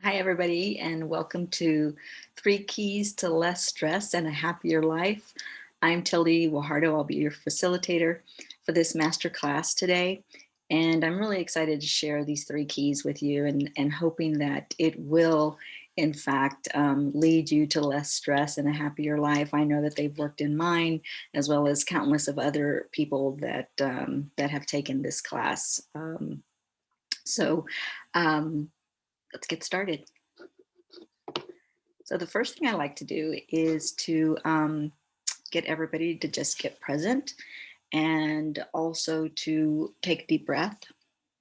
Hi, everybody, and welcome to Three Keys to Less Stress and a Happier Life. I'm Tildy Wahardo. I'll be your facilitator for this masterclass today. And I'm really excited to share these three keys with you and hoping that it will, in fact, lead you to less stress and a happier life. I know that they've worked in mine as well as countless of other people that have taken this class. So let's get started. So the first thing I like to do is to get everybody to just get present and also to take a deep breath.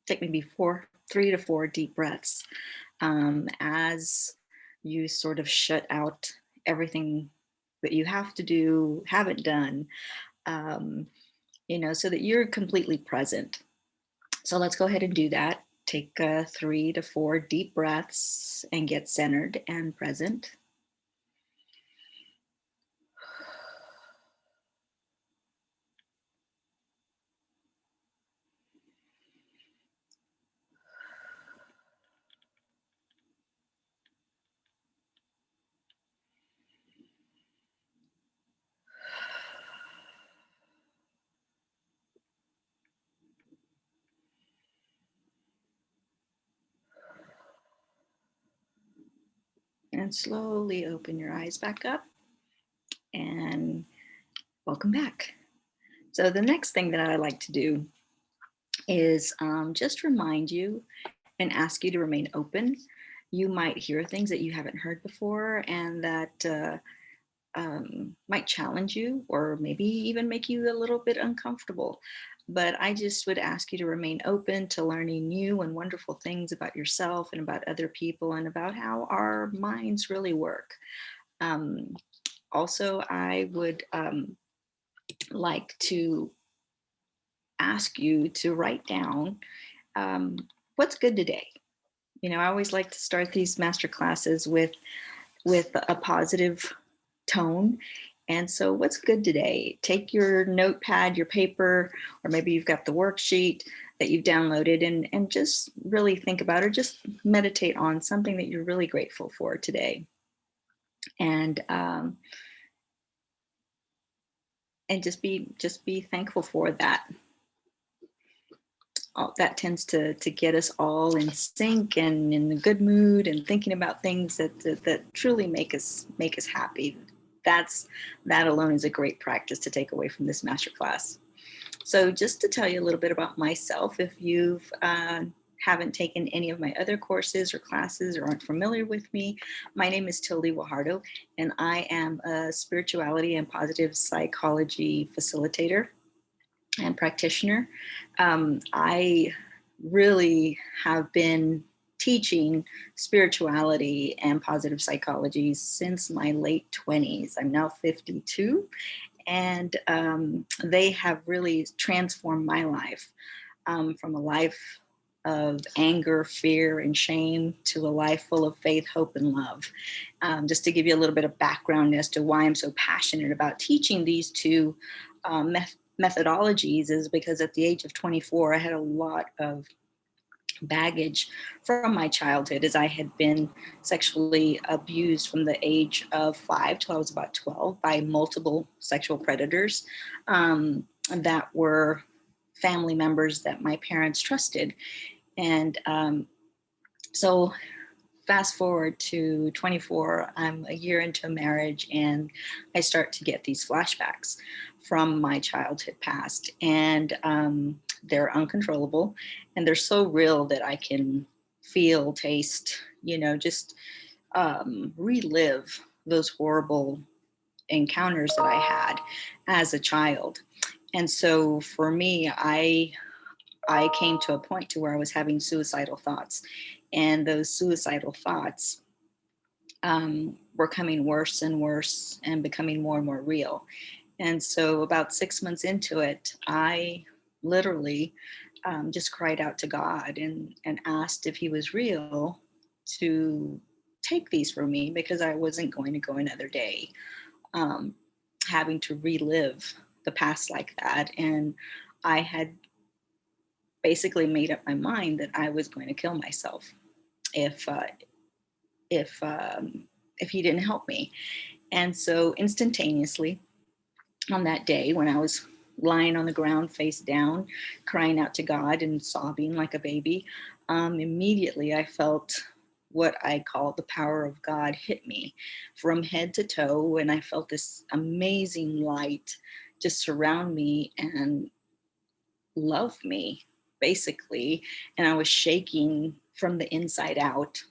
Take maybe 3 to 4 deep breaths as you sort of shut out everything that you have to do, haven't done, um, so that you're completely present. So let's go ahead and do that. Take 3 to 4 deep breaths and get centered and present. And slowly open your eyes back up and welcome back. So the next thing that I like to do is just remind you and ask you to remain open. You might hear things that you haven't heard before and that might challenge you or maybe even make you a little bit uncomfortable. But I just would ask you to remain open to learning new and wonderful things about yourself and about other people and about how our minds really work. Um, Also, I would like to ask you to write down um, what's good today. I always like to start these master classes with a positive tone. And so, what's good today? Take your notepad, your paper, or maybe you've got the worksheet that you've downloaded, and just really think about or just meditate on something that you're really grateful for today. And and just be thankful for that. That tends to get us all in sync and in a good mood and thinking about things that truly make us happy. That alone is a great practice to take away from this masterclass. So just to tell you a little bit about myself, if you've haven't taken any of my other courses or classes or aren't familiar with me, my name is Tildy Wahardo, and I am a spirituality and positive psychology facilitator and practitioner. I really have been teaching spirituality and positive psychology since my late 20s. I'm now 52, and they have really transformed my life from a life of anger, fear, and shame to a life full of faith, hope, and love. Just to give you a little bit of background as to why I'm so passionate about teaching these two methodologies is because at the age of 24, I had a lot of baggage from my childhood as I had been sexually abused from the age of 5 till I was about 12 by multiple sexual predators that were family members that my parents trusted. And so fast forward to 24, I'm a year into marriage and I start to get these flashbacks from my childhood past. And they're uncontrollable and they're so real that I can feel, taste, just relive those horrible encounters that I had as a child. And so for me, I came to a point to where I was having suicidal thoughts, and those suicidal thoughts were coming worse and worse and becoming more and more real. And so, about 6 months into it, I literally just cried out to God and asked if He was real to take these from me because I wasn't going to go another day um, having to relive the past like that. And I had basically made up my mind that I was going to kill myself if if he didn't help me. And so instantaneously on that day when I was lying on the ground face down, crying out to God and sobbing like a baby, immediately I felt what I call the power of God hit me from head to toe. And I felt this amazing light just surround me and love me, basically. And I was shaking from the inside out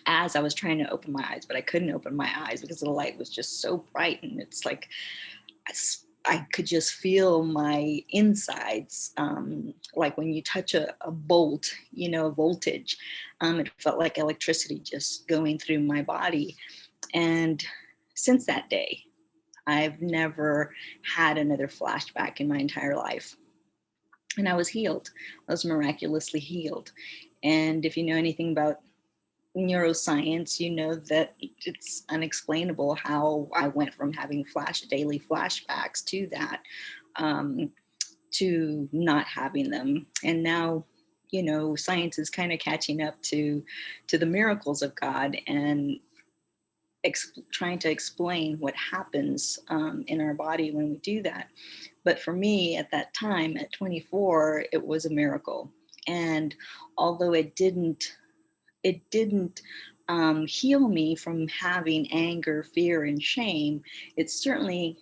as I was trying to open my eyes, but I couldn't open my eyes because the light was just so bright. And it's like I could just feel my insides, like when you touch a bolt, a voltage. It felt like electricity just going through my body. And since that day, I've never had another flashback in my entire life. And I was healed. I was miraculously healed. And if you know anything about neuroscience, you know that it's unexplainable how I went from having daily flashbacks to that, to not having them. And now, science is kind of catching up to the miracles of God and trying to explain what happens in our body when we do that. But for me at that time, at 24, it was a miracle. And although it didn't heal me from having anger, fear, and shame, it certainly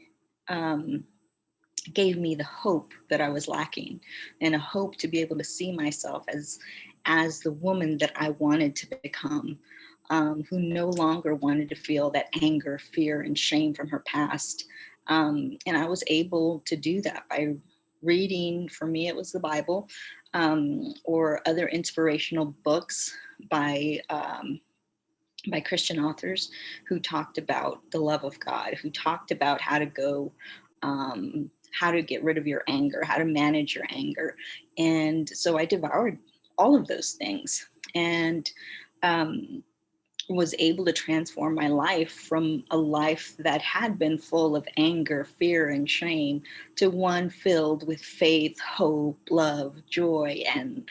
gave me the hope that I was lacking, and a hope to be able to see myself as the woman that I wanted to become, who no longer wanted to feel that anger, fear, and shame from her past. And I was able to do that by reading. For me, it was the Bible, or other inspirational books by Christian authors who talked about the love of God, who talked about how to how to get rid of your anger, how to manage your anger. And so I devoured all of those things, and was able to transform my life from a life that had been full of anger, fear, and shame to one filled with faith, hope, love, joy, and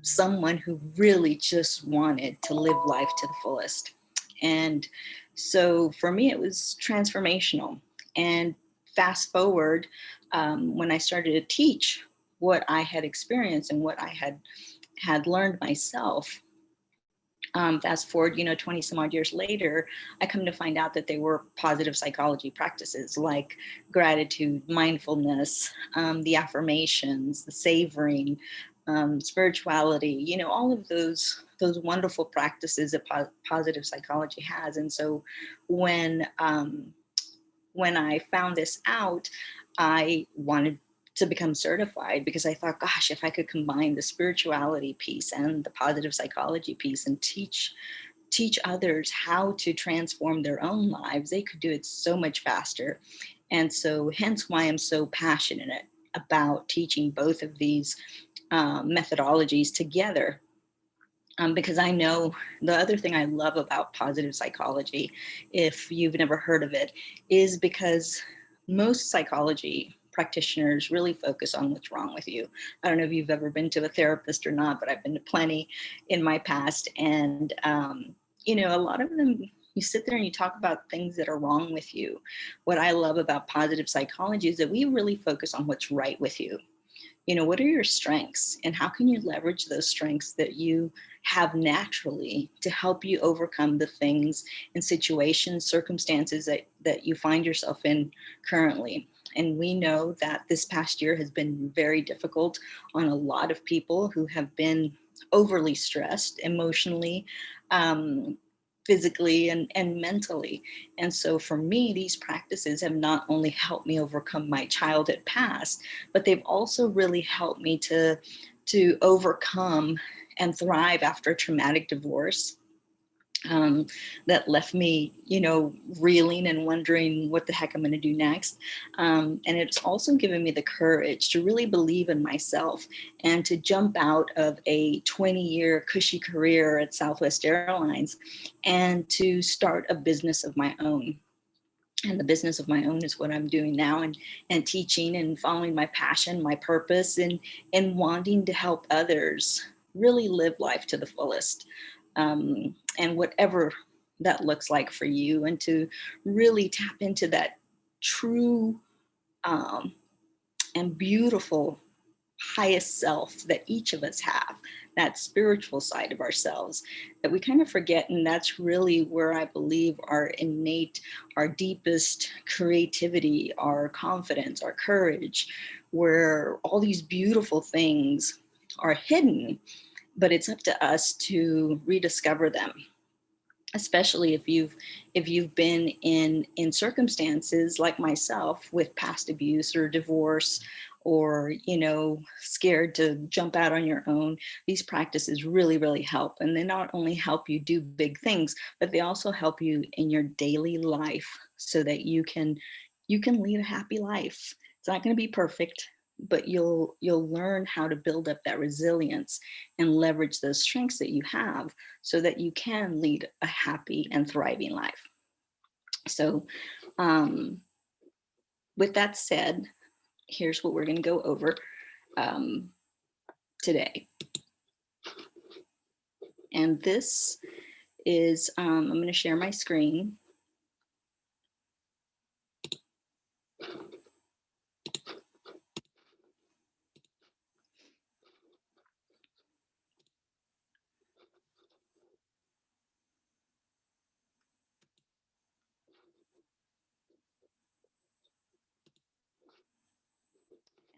someone who really just wanted to live life to the fullest. And so for me, it was transformational. And fast forward, when I started to teach what I had experienced and what I had learned myself, fast forward, 20 some odd years later, I come to find out that they were positive psychology practices like gratitude, mindfulness, the affirmations, the savoring, spirituality, all of those wonderful practices that positive psychology has. And so when I found this out, I wanted to become certified because I thought, gosh, if I could combine the spirituality piece and the positive psychology piece and teach others how to transform their own lives, they could do it so much faster. And so hence why I'm so passionate about teaching both of these methodologies together. Because I know the other thing I love about positive psychology, if you've never heard of it, is because most psychology practitioners really focus on what's wrong with you. I don't know if you've ever been to a therapist or not, but I've been to plenty in my past. And, a lot of them, you sit there and you talk about things that are wrong with you. What I love about positive psychology is that we really focus on what's right with you. What are your strengths and how can you leverage those strengths that you have naturally to help you overcome the things and situations, circumstances that you find yourself in currently. And we know that this past year has been very difficult on a lot of people who have been overly stressed emotionally, physically, and mentally. And so for me, these practices have not only helped me overcome my childhood past, but they've also really helped me to overcome and thrive after a traumatic divorce, that left me, reeling and wondering what the heck I'm going to do next. And it's also given me the courage to really believe in myself and to jump out of a 20-year cushy career at Southwest Airlines and to start a business of my own. And the business of my own is what I'm doing now, and teaching and following my passion, my purpose, and wanting to help others really live life to the fullest. and whatever that looks like for you, and to really tap into that true um, and beautiful highest self that each of us have, that spiritual side of ourselves that we kind of forget. And that's really where I believe our innate, our deepest creativity, our confidence, our courage, where all these beautiful things are hidden, but it's up to us to rediscover them, especially if you've been in circumstances like myself with past abuse or divorce, or scared to jump out on your own. These practices really really help, and they not only help you do big things, but they also help you in your daily life so that you can lead a happy life. It's not going to be perfect, but you'll learn how to build up that resilience and leverage those strengths that you have so that you can lead a happy and thriving life. So with that said, here's what we're going to go over today. And this is, I'm going to share my screen.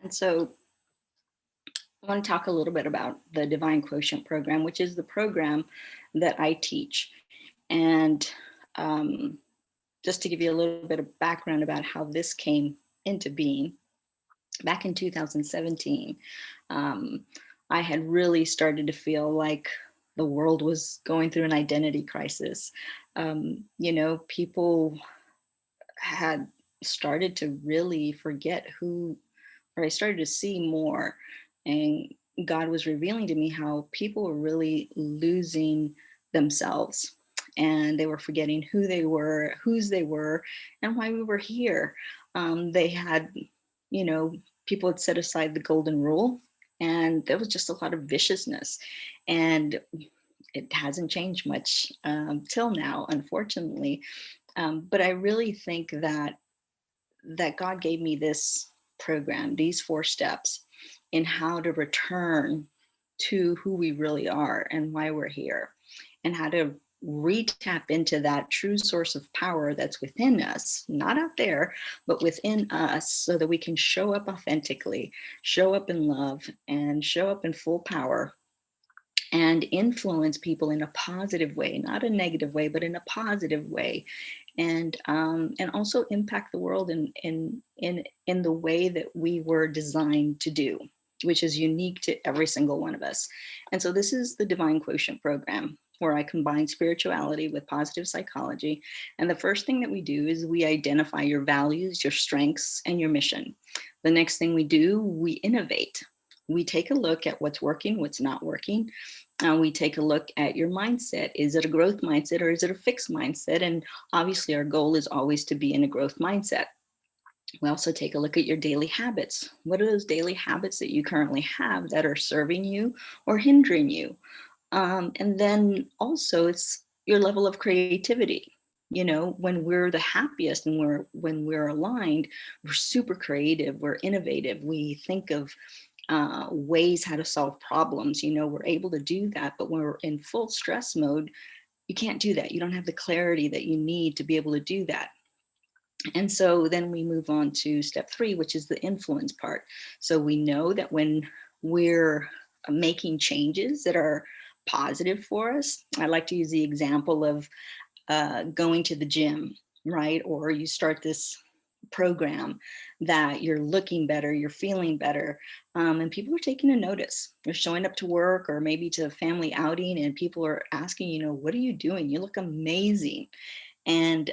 And so I want to talk a little bit about the Divine Quotient program, which is the program that I teach. And just to give you a little bit of background about how this came into being, back in 2017, I had really started to feel like the world was going through an identity crisis. People had started to really forget who, or I started to see more, and God was revealing to me how people were really losing themselves, and they were forgetting who they were, whose they were, and why we were here. They had, people had set aside the golden rule, and there was just a lot of viciousness, and it hasn't changed much till now, unfortunately. But I really think that God gave me this program, these 4 steps in how to return to who we really are and why we're here, and how to re-tap into that true source of power that's within us, not out there, but within us, so that we can show up authentically, show up in love, and show up in full power, and influence people in a positive way, not a negative way, but in a positive way, and also impact the world in the way that we were designed to do, which is unique to every single one of us. And so this is the Divine Quotient program, where I combine spirituality with positive psychology. And the first thing that we do is we identify your values, your strengths, and your mission. The next thing we do, we innovate. We take a look at what's working, what's not working. We take a look at your mindset. Is it a growth mindset or is it a fixed mindset? And obviously our goal is always to be in a growth mindset. We also take a look at your daily habits. What are those daily habits that you currently have that are serving you or hindering you? And then also it's your level of creativity. When we're the happiest and when we're aligned, we're super creative, we're innovative, we think of ways how to solve problems. We're able to do that, but when we're in full stress mode, you can't do that. You don't have the clarity that you need to be able to do that. And so then we move on to step 3, which is the influence part. So we know that when we're making changes that are positive for us, I like to use the example of going to the gym, right? Or you start this program that you're looking better, you're feeling better, and people are taking a notice. You're showing up to work or maybe to a family outing, and people are asking, what are you doing? You look amazing. And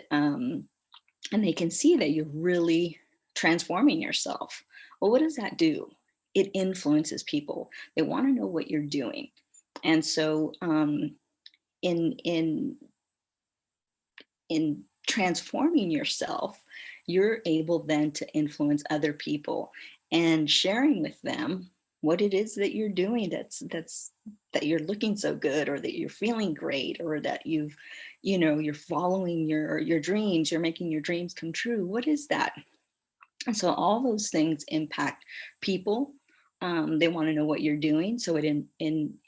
they can see that you're really transforming yourself. Well, what does that do? It influences people. They want to know what you're doing. And so in in in transforming yourself, you're able then to influence other people and sharing with them what it is that you're doing that you're looking so good, or that you're feeling great, or that you're following your dreams, you're making your dreams come true. What is that? And so all those things impact people. They want to know what you're doing, so it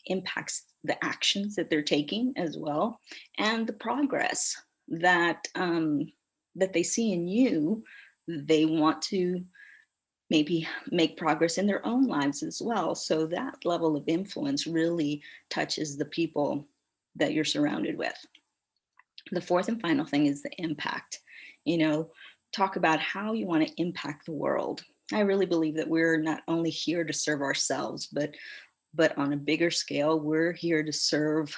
impacts the actions that they're taking as well, and the progress that that they see in you. They want to maybe make progress in their own lives as well. So that level of influence really touches the people that you're surrounded with. The fourth and final thing is the impact. You know, talk about how you want to impact the world. I really believe that we're not only here to serve ourselves, but on a bigger scale, we're here to serve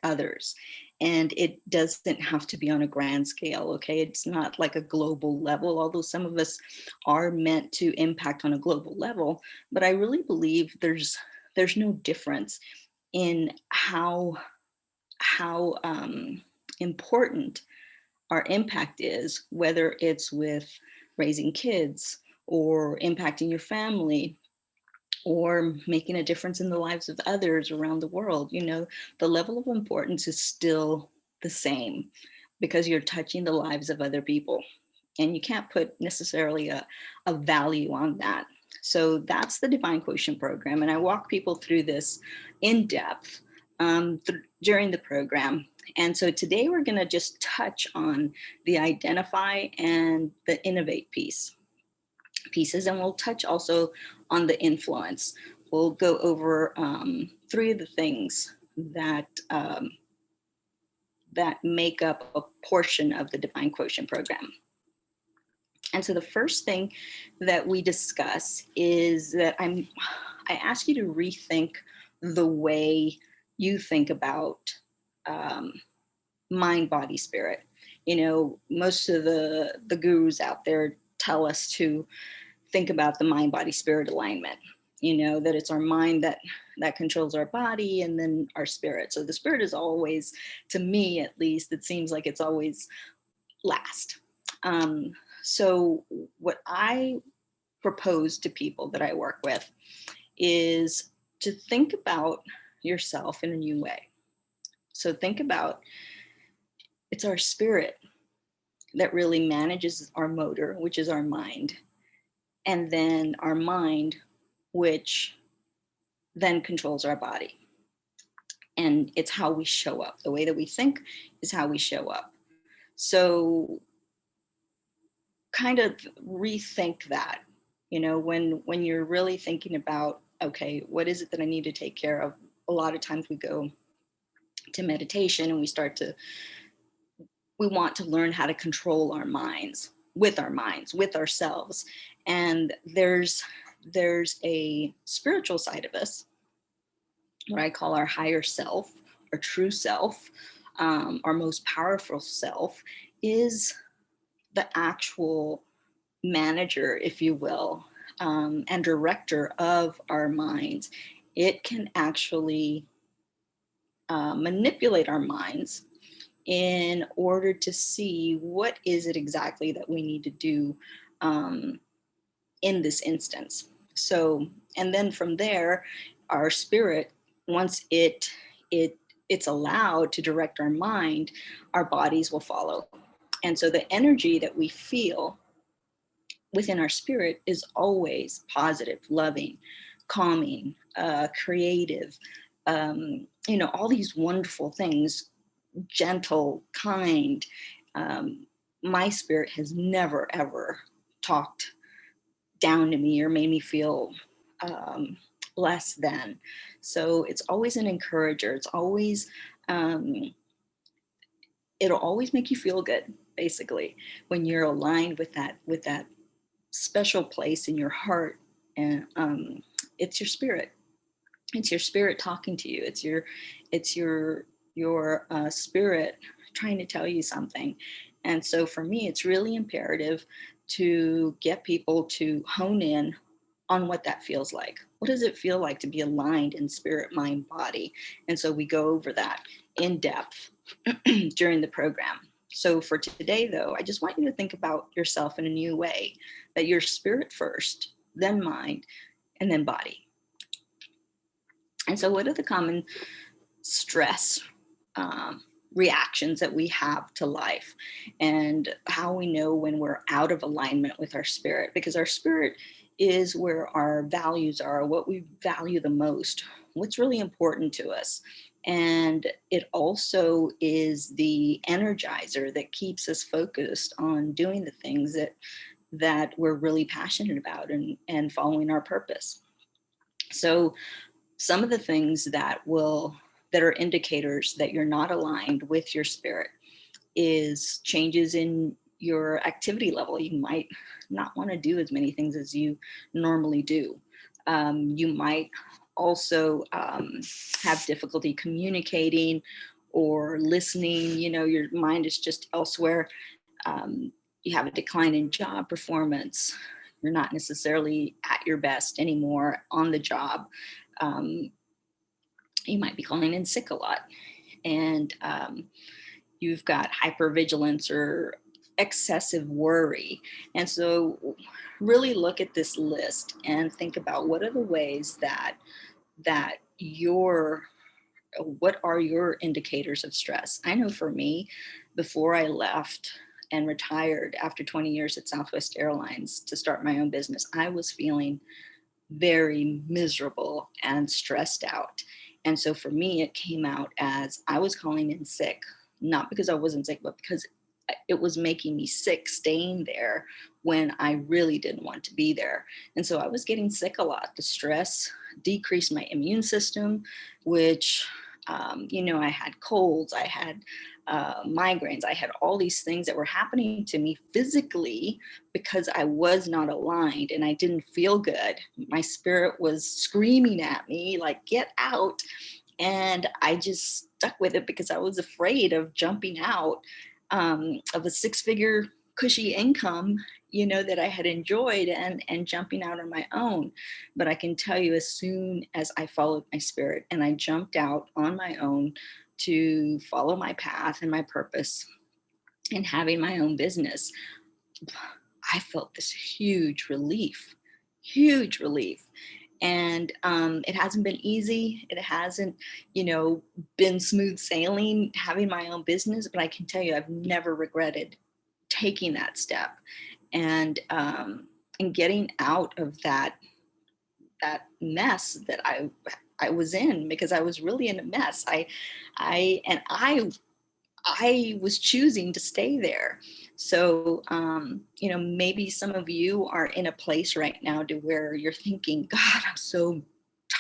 others. And it doesn't have to be on a grand scale, okay? It's not like a global level, although some of us are meant to impact on a global level. But I really believe there's no difference in how important our impact is, whether it's with raising kids, or impacting your family, or making a difference in the lives of others around the world. The level of importance is still the same, because you're touching the lives of other people, and you can't put necessarily a value on that. So that's the Divine Quotient program, and I walk people through this in depth during the program. And so today we're going to just touch on the identify and the innovate pieces, and we'll touch also on the influence. We'll go over three of the things that make up a portion of the Divine Quotient program. And so the first thing that we discuss is that I ask you to rethink the way you think about mind, body, spirit. Most of the gurus out there tell us to think about the mind, body, spirit alignment. That it's our mind that controls our body, and then our spirit. So the spirit is always, to me at least, it seems like it's always last. So what I propose to people that I work with is to think about yourself in a new way. So think about, it's our spirit that really manages our motor, which is our mind, and then our mind, which then controls our body. And it's how we show up. The way that we think is how we show up. So kind of rethink that, when you're really thinking about, okay, what is it that I need to take care of? A lot of times we go to meditation and we want to learn how to control our minds, with ourselves. And there's a spiritual side of us, what I call our higher self, our true self, our most powerful self, is the actual manager, if you will, and director of our minds. It can actually manipulate our minds in order to see what is it exactly that we need to do in this instance. So, and then from there, our spirit, once it's allowed to direct our mind, our bodies will follow. And so the energy that we feel within our spirit is always positive, loving, calming, creative, all these wonderful things, gentle, kind. My spirit has never, ever talked down to me or made me feel less than. So it's always an encourager. It's always, it'll always make you feel good, basically, when you're aligned with that special place in your heart. And it's your spirit. It's your spirit talking to you. It's your spirit trying to tell you something. And so for me, it's really imperative to get people to hone in on what that feels like. What does it feel like to be aligned in spirit, mind, body? And so we go over that in depth during the program. So for today, though, I just want you to think about yourself in a new way, that you're spirit first, then mind, and then body. And so what are the common stress reactions that we have to life, and how we know when we're out of alignment with our spirit? Because our spirit is where our values are, what we value the most, what's really important to us. And it also is the energizer that keeps us focused on doing the things that we're really passionate about, and following our purpose. So some of the things that are indicators that you're not aligned with your spirit is changes in your activity level. You might not want to do as many things as you normally do. You might also have difficulty communicating or listening. Your mind is just elsewhere. You have a decline in job performance. You're not necessarily at your best anymore on the job. Um, you might be calling in sick a lot, and you've got hypervigilance or excessive worry. And so really look at this list and think about what are the ways that your what are your indicators of stress. I know for me, before I left and retired after 20 years at Southwest Airlines to start my own business, I was feeling very miserable and stressed out. And so for me, it came out as I was calling in sick, not because I wasn't sick, but because it was making me sick staying there when I really didn't want to be there. And so I was getting sick a lot. The stress decreased my immune system, which, I had colds, I had migraines, I had all these things that were happening to me physically because I was not aligned and I didn't feel good. My spirit was screaming at me, like, get out. And I just stuck with it because I was afraid of jumping out of a six-figure cushy income, that I had enjoyed, and jumping out on my own. But I can tell you, as soon as I followed my spirit and I jumped out on my own to follow my path and my purpose and having my own business, I felt this huge relief. And it hasn't been easy. It hasn't, been smooth sailing having my own business, but I can tell you, I've never regretted taking that step and getting out of that mess that I was in, because I was really in a mess. I was choosing to stay there. So, maybe some of you are in a place right now to where you're thinking, God, I'm so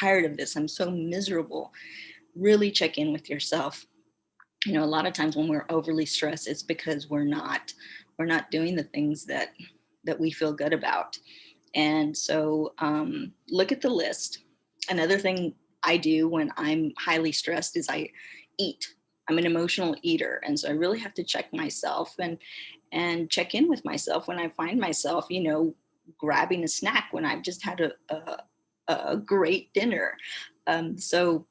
tired of this. I'm so miserable. Really check in with yourself. A lot of times when we're overly stressed, it's because we're not doing the things that we feel good about. And so look at the list. Another thing I do when I'm highly stressed is I eat. I'm an emotional eater. And so I really have to check myself and check in with myself when I find myself, grabbing a snack when I've just had a great dinner. So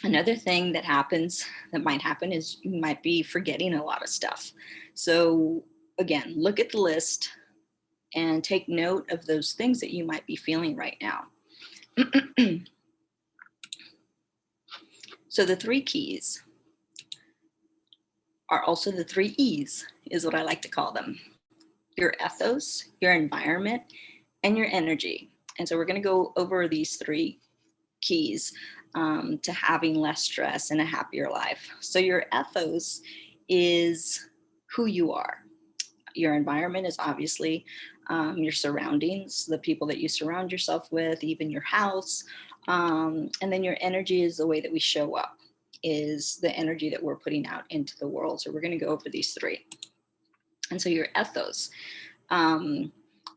another thing that might happen is you might be forgetting a lot of stuff. So again, look at the list and take note of those things that you might be feeling right now. So the 3 keys are also the 3 E's, is what I like to call them: your ethos, your environment, and your energy. And so we're going to go over these 3 keys to having less stress and a happier life. So your ethos is who you are. Your environment is obviously your surroundings, the people that you surround yourself with, even your house. And then your energy is the way that we show up, is the energy that we're putting out into the world. So we're going to go over these 3. And so your ethos,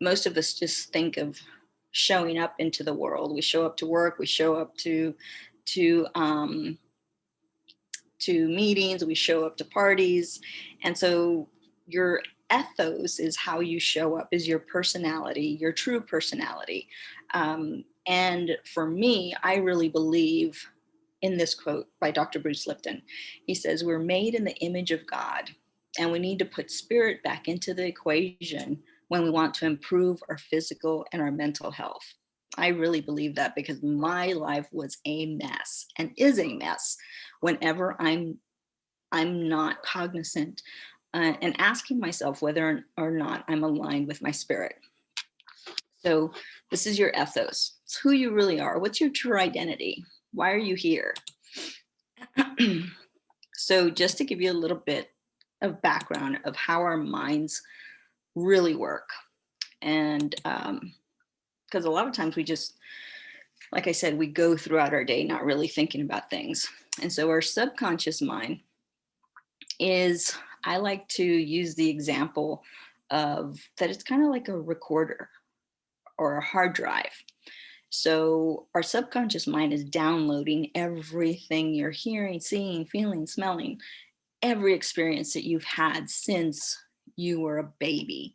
most of us just think of showing up into the world. We show up to work, we show up to meetings, we show up to parties. And so your ethos is how you show up, is your personality, your true personality. And for me, I really believe in this quote by Dr. Bruce Lipton. He says, we're made in the image of God, and we need to put spirit back into the equation when we want to improve our physical and our mental health. I really believe that because my life was a mess and is a mess whenever I'm not cognizant and asking myself whether or not I'm aligned with my spirit. So this is your ethos. It's who you really are. What's your true identity? Why are you here? So just to give you a little bit of background of how our minds really work. And because a lot of times we just, like I said, we go throughout our day not really thinking about things. And so our subconscious mind is, I like to use the example of that it's kind of like a recorder or a hard drive. So our subconscious mind is downloading everything you're hearing, seeing, feeling, smelling, every experience that you've had since you were a baby,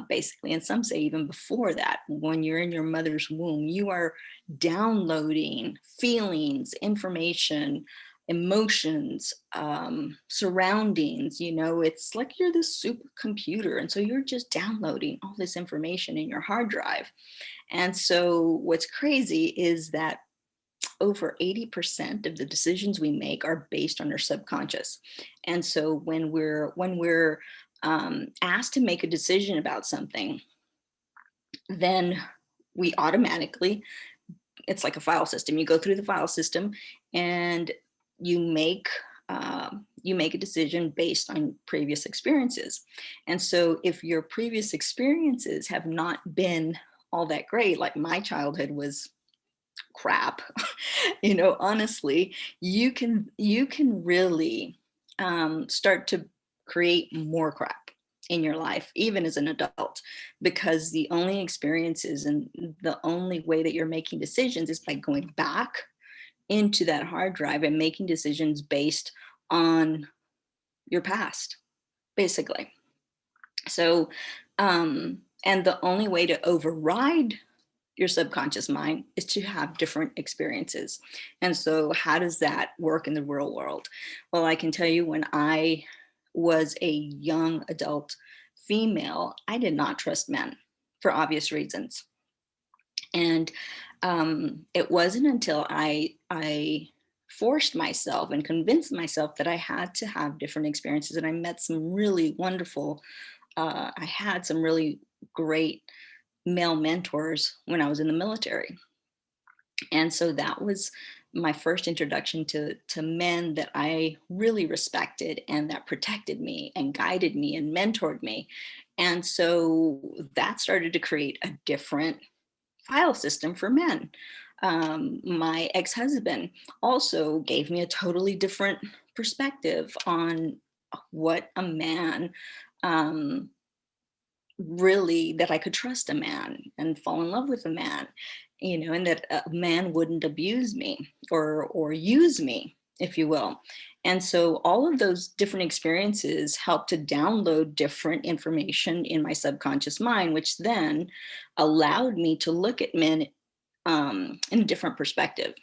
basically. And some say even before that, when you're in your mother's womb, you are downloading feelings, information, emotions, surroundings. It's like you're this supercomputer. And so you're just downloading all this information in your hard drive. And so what's crazy is that over 80% of the decisions we make are based on our subconscious. And so when we're asked to make a decision about something, then we automatically, it's like a file system. You go through the file system and you make a decision based on previous experiences. And so if your previous experiences have not been all that great, like my childhood was crap, honestly, you can really start to create more crap in your life, even as an adult, because the only experiences and the only way that you're making decisions is by going back into that hard drive and making decisions based on your past, basically. So, and the only way to override your subconscious mind is to have different experiences. And so, how does that work in the real world? Well, I can tell you, when I was a young adult female, I did not trust men for obvious reasons. And it wasn't until I forced myself and convinced myself that I had to have different experiences. And I met some really wonderful, I had some really great male mentors when I was in the military. And so that was my first introduction to men that I really respected and that protected me and guided me and mentored me. And so that started to create a different file system for men. My ex-husband also gave me a totally different perspective on what a man, um, really, that I could trust a man and fall in love with a man, and that a man wouldn't abuse me or use me, if you will. And so all of those different experiences help to download different information in my subconscious mind, which then allowed me to look at men in a different perspective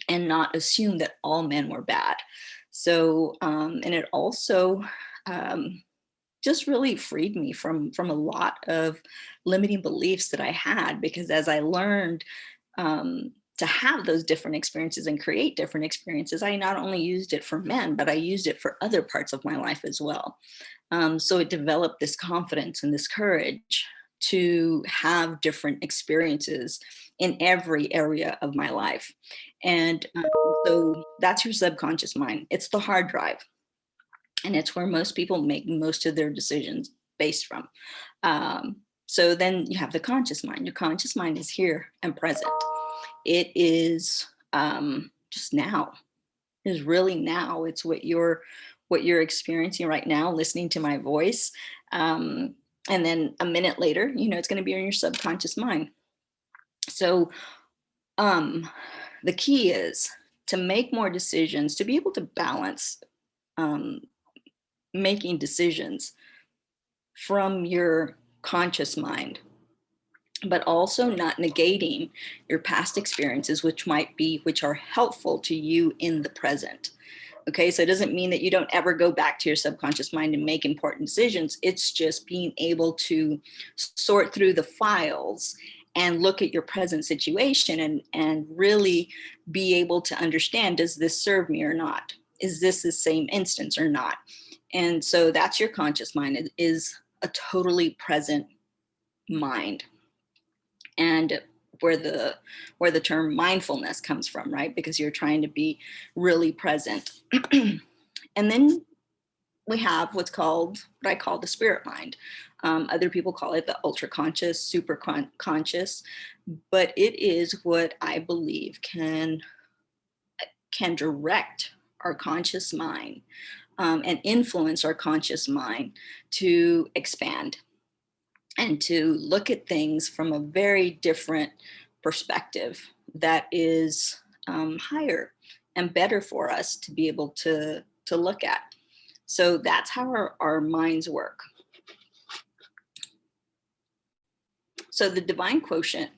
and not assume that all men were bad. So, and it also just really freed me from a lot of limiting beliefs that I had, because as I learned to have those different experiences and create different experiences, I not only used it for men, but I used it for other parts of my life as well. So it developed this confidence and this courage to have different experiences in every area of my life. And so that's your subconscious mind. It's the hard drive, and it's where most people make most of their decisions based from. So then you have the conscious mind. Your conscious mind is here and present. It is just now. It is really now. It's what you're experiencing right now, listening to my voice. And then a minute later, it's going to be in your subconscious mind. So the key is to make more decisions, to be able to balance um, making decisions from your conscious mind, but also not negating your past experiences, which are helpful to you in the present. Okay, so it doesn't mean that you don't ever go back to your subconscious mind and make important decisions. It's just being able to sort through the files and look at your present situation and really be able to understand, does this serve me or not? Is this the same instance or not? And so that's your conscious mind. It is a totally present mind. And where the term mindfulness comes from, right? Because you're trying to be really present. And then we have what I call the spirit mind. Other people call it the ultra conscious, super conscious, but it is what I believe can direct our conscious mind, and influence our conscious mind to expand and to look at things from a very different perspective that is higher and better for us to be able to look at. So that's how our minds work. So the divine quotient,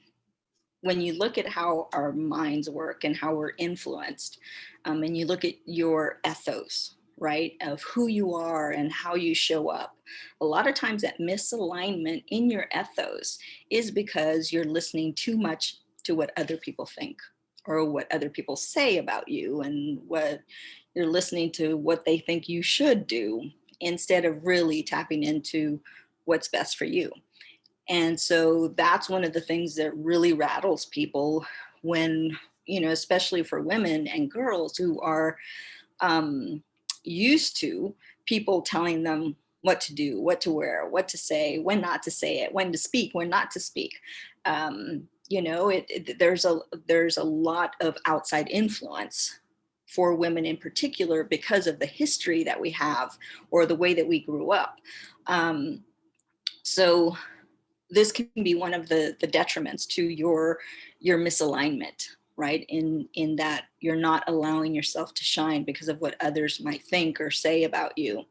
when you look at how our minds work and how we're influenced, and you look at your ethos, right, of who you are and how you show up, a lot of times that misalignment in your ethos is because you're listening too much to what other people think or what other people say about you, and what you're listening to what they think you should do instead of really tapping into what's best for you. And so that's one of the things that really rattles people when, especially for women and girls who are used to people telling them what to do, what to wear, what to say it, when to speak, when not to speak. There's a lot of outside influence for women in particular because of the history that we have or the way that we grew up. So this can be one of the detriments to your misalignment, right? In that you're not allowing yourself to shine because of what others might think or say about you.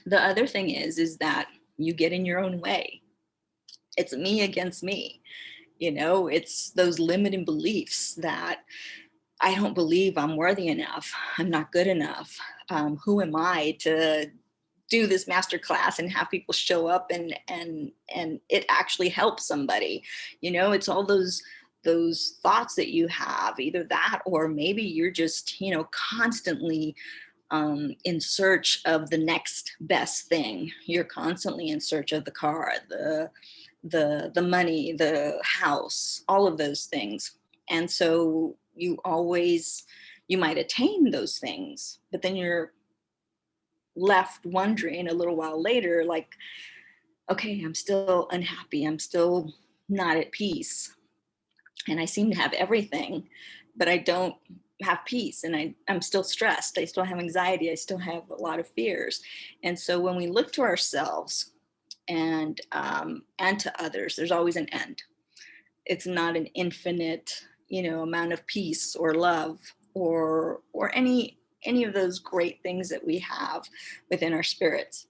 The other thing is that you get in your own way. It's me against me. It's those limiting beliefs that I don't believe I'm worthy enough. I'm not good enough. Who am I to do this masterclass and have people show up and it actually helps somebody? It's all those thoughts that you have, either that or maybe you're just constantly in search of the next best thing. You're constantly in search of the car, the money, the house, all of those things. And so you might attain those things, but then you're left wondering a little while later, like, okay, I'm still unhappy. I'm still not at peace. And I seem to have everything, but I don't have peace. And I'm still stressed. I still have anxiety. I still have a lot of fears. And so when we look to ourselves and to others, there's always an end. It's not an infinite, amount of peace or love or any of those great things that we have within our spirits.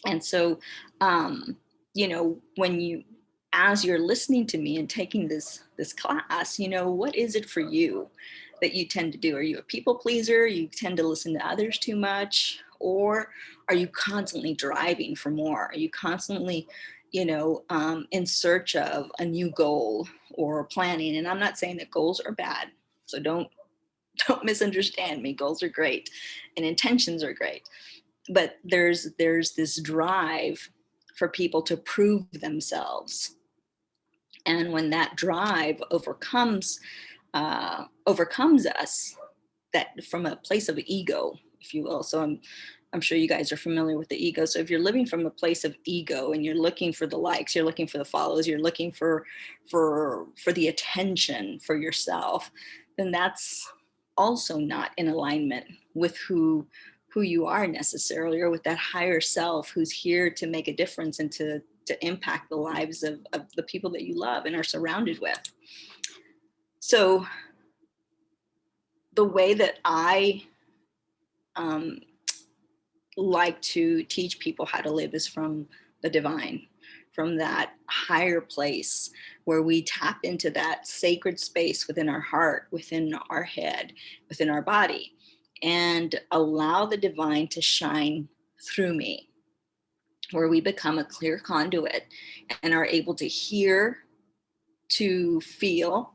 And so, when as you're listening to me and taking this class, what is it for you that you tend to do? Are you a people pleaser? You tend to listen to others too much? Or are you constantly driving for more? Are you constantly, in search of a new goal or planning? And I'm not saying that goals are bad. So don't misunderstand me. Goals are great and intentions are great. But there's this drive for people to prove themselves. And when that drive overcomes us, that from a place of ego, if you will. So I'm sure you guys are familiar with the ego. So if you're living from a place of ego and you're looking for the likes, you're looking for the follows, you're looking for the attention for yourself, then that's also not in alignment with who you are necessarily, or with that higher self who's here to make a difference and to impact the lives of the people that you love and are surrounded with. So the way that I like to teach people how to live is from the divine, from that higher place where we tap into that sacred space within our heart, within our head, within our body, and allow the divine to shine through me. where we become a clear conduit and are able to hear, to feel,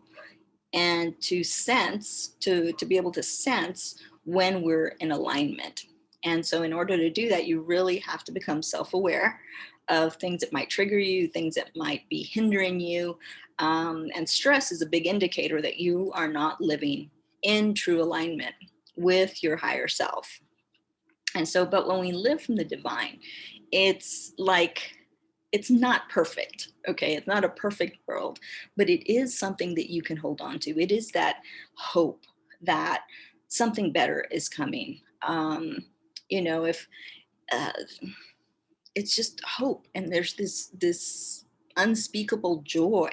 and to sense, to be able to sense when we're in alignment. And so in order to do that, you really have to become self-aware of things that might trigger you, things that might be hindering you. And stress is a big indicator that you are not living in true alignment with your higher self. And so, but when we live from the divine, it's like, it's not perfect. Okay. It's not a perfect world, but it is something that you can hold on to. It is that hope that something better is coming. If uh, it's just hope, and there's this unspeakable joy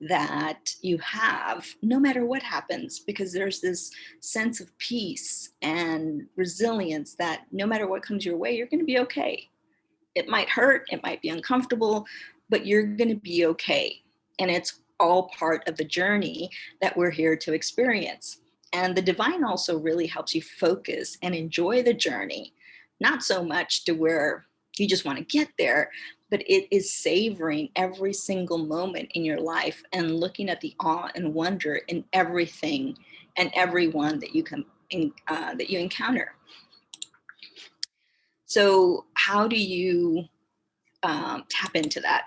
that you have no matter what happens, because there's this sense of peace and resilience that no matter what comes your way, you're going to be okay. It might hurt, it might be uncomfortable, but you're going to be okay. And it's all part of the journey that we're here to experience. And the divine also really helps you focus and enjoy the journey, not so much to where you just want to get there, but it is savoring every single moment in your life and looking at the awe and wonder in everything and everyone that that you encounter. So, how do you tap into that?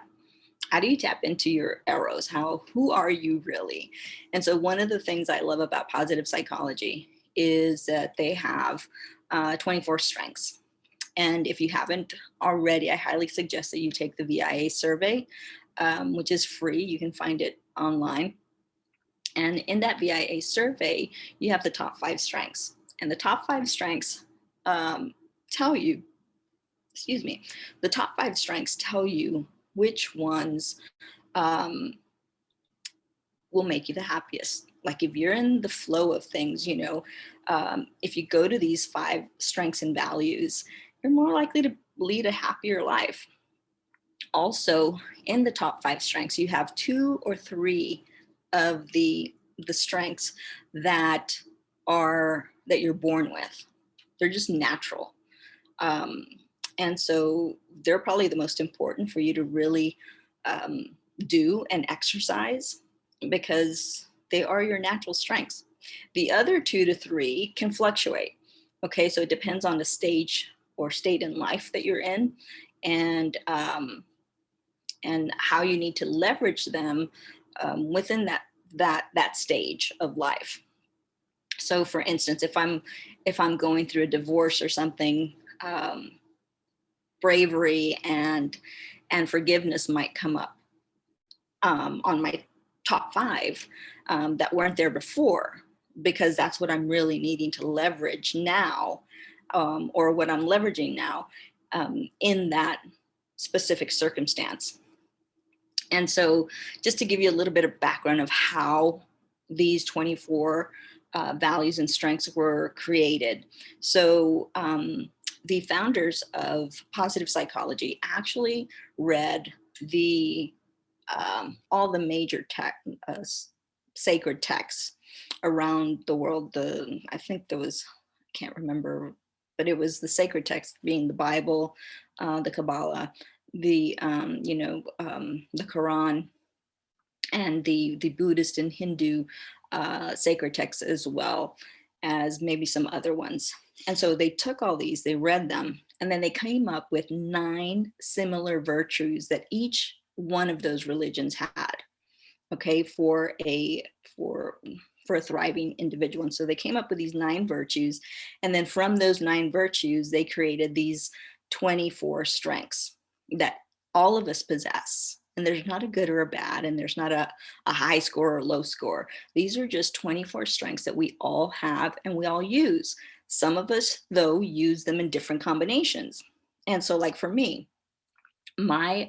How do you tap into your arrows? Who are you really? And so one of the things I love about positive psychology is that they have 24 strengths. And if you haven't already, I highly suggest that you take the VIA survey, which is free. You can find it online. And in that VIA survey, you have the top 5 strengths. And the top 5 strengths tell you, excuse me, the top 5 strengths tell you which ones um, will make you the happiest. Like if you're in the flow of things, if you go to these 5 strengths and values, you're more likely to lead a happier life. Also, in the top 5 strengths, you have 2 or 3 of the strengths that you're born with. They're just natural. Um, and so they're probably the most important for you to really do and exercise, because they are your natural strengths. The other 2 to 3 can fluctuate. Okay, so it depends on the stage or state in life that you're in, and how you need to leverage them within that stage of life. So, for instance, if I'm going through a divorce or something, bravery and forgiveness might come up on my top 5 that weren't there before, because that's what I'm really needing to leverage now, or what I'm leveraging now in that specific circumstance. And so, just to give you a little bit of background of how these 24 values and strengths were created. So, the founders of positive psychology actually read all the major sacred texts around the world. I think there was, I can't remember, but it was the sacred text being the Bible, the Kabbalah, the Quran, and the Buddhist and Hindu sacred texts, as well as maybe some other ones. And so they took all these, they read them, and then they came up with 9 similar virtues that each one of those religions had. Okay, for a thriving individual. And so they came up with these 9 virtues, and then from those 9 virtues, they created these 24 strengths that all of us possess. And there's not a good or a bad, and there's not a high score or low score. These are just 24 strengths that we all have and we all use. Some of us, though, use them in different combinations. And so, like for me, my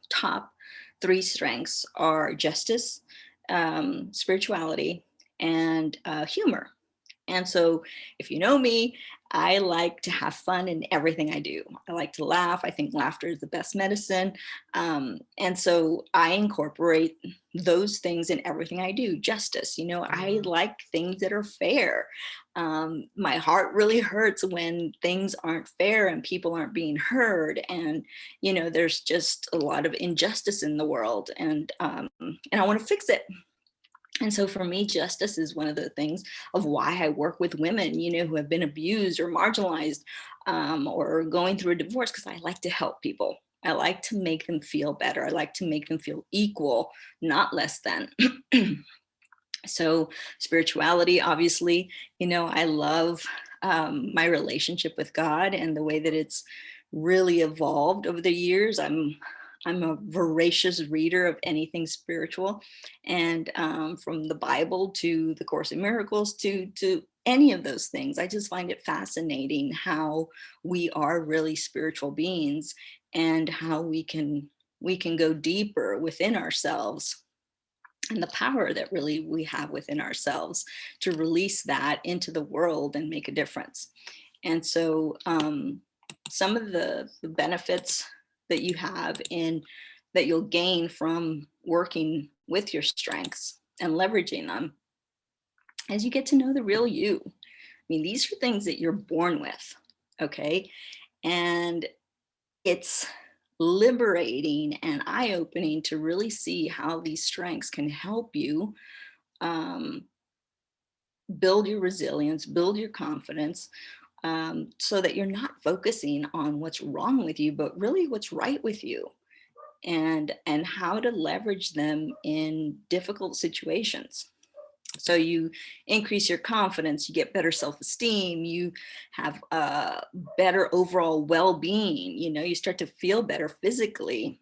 top 3 strengths are justice, spirituality, and humor. And so if you know me, I like to have fun in everything I do. I like to laugh. I think laughter is the best medicine. And so I incorporate those things in everything I do. Justice, I like things that are fair. My heart really hurts when things aren't fair and people aren't being heard. And, there's just a lot of injustice in the world. And I want to fix it. And so for me, justice is one of the things of why I work with women, who have been abused or marginalized, or going through a divorce, because I like to help people. I like to make them feel better. I like to make them feel equal, not less than. So spirituality, obviously, I love my relationship with God and the way that it's really evolved over the years. I'm a voracious reader of anything spiritual, and from the Bible to the Course in Miracles to any of those things. I just find it fascinating how we are really spiritual beings and how we can go deeper within ourselves, and the power that really we have within ourselves to release that into the world and make a difference. And so some of the benefits that you have in that you'll gain from working with your strengths and leveraging them as you get to know the real you. I mean, these are things that you're born with, okay? And it's liberating and eye-opening to really see how these strengths can help you um, build your resilience, build your confidence, so that you're not focusing on what's wrong with you, but really what's right with you, and how to leverage them in difficult situations. So you increase your confidence, you get better self-esteem, you have a better overall well-being, you start to feel better physically.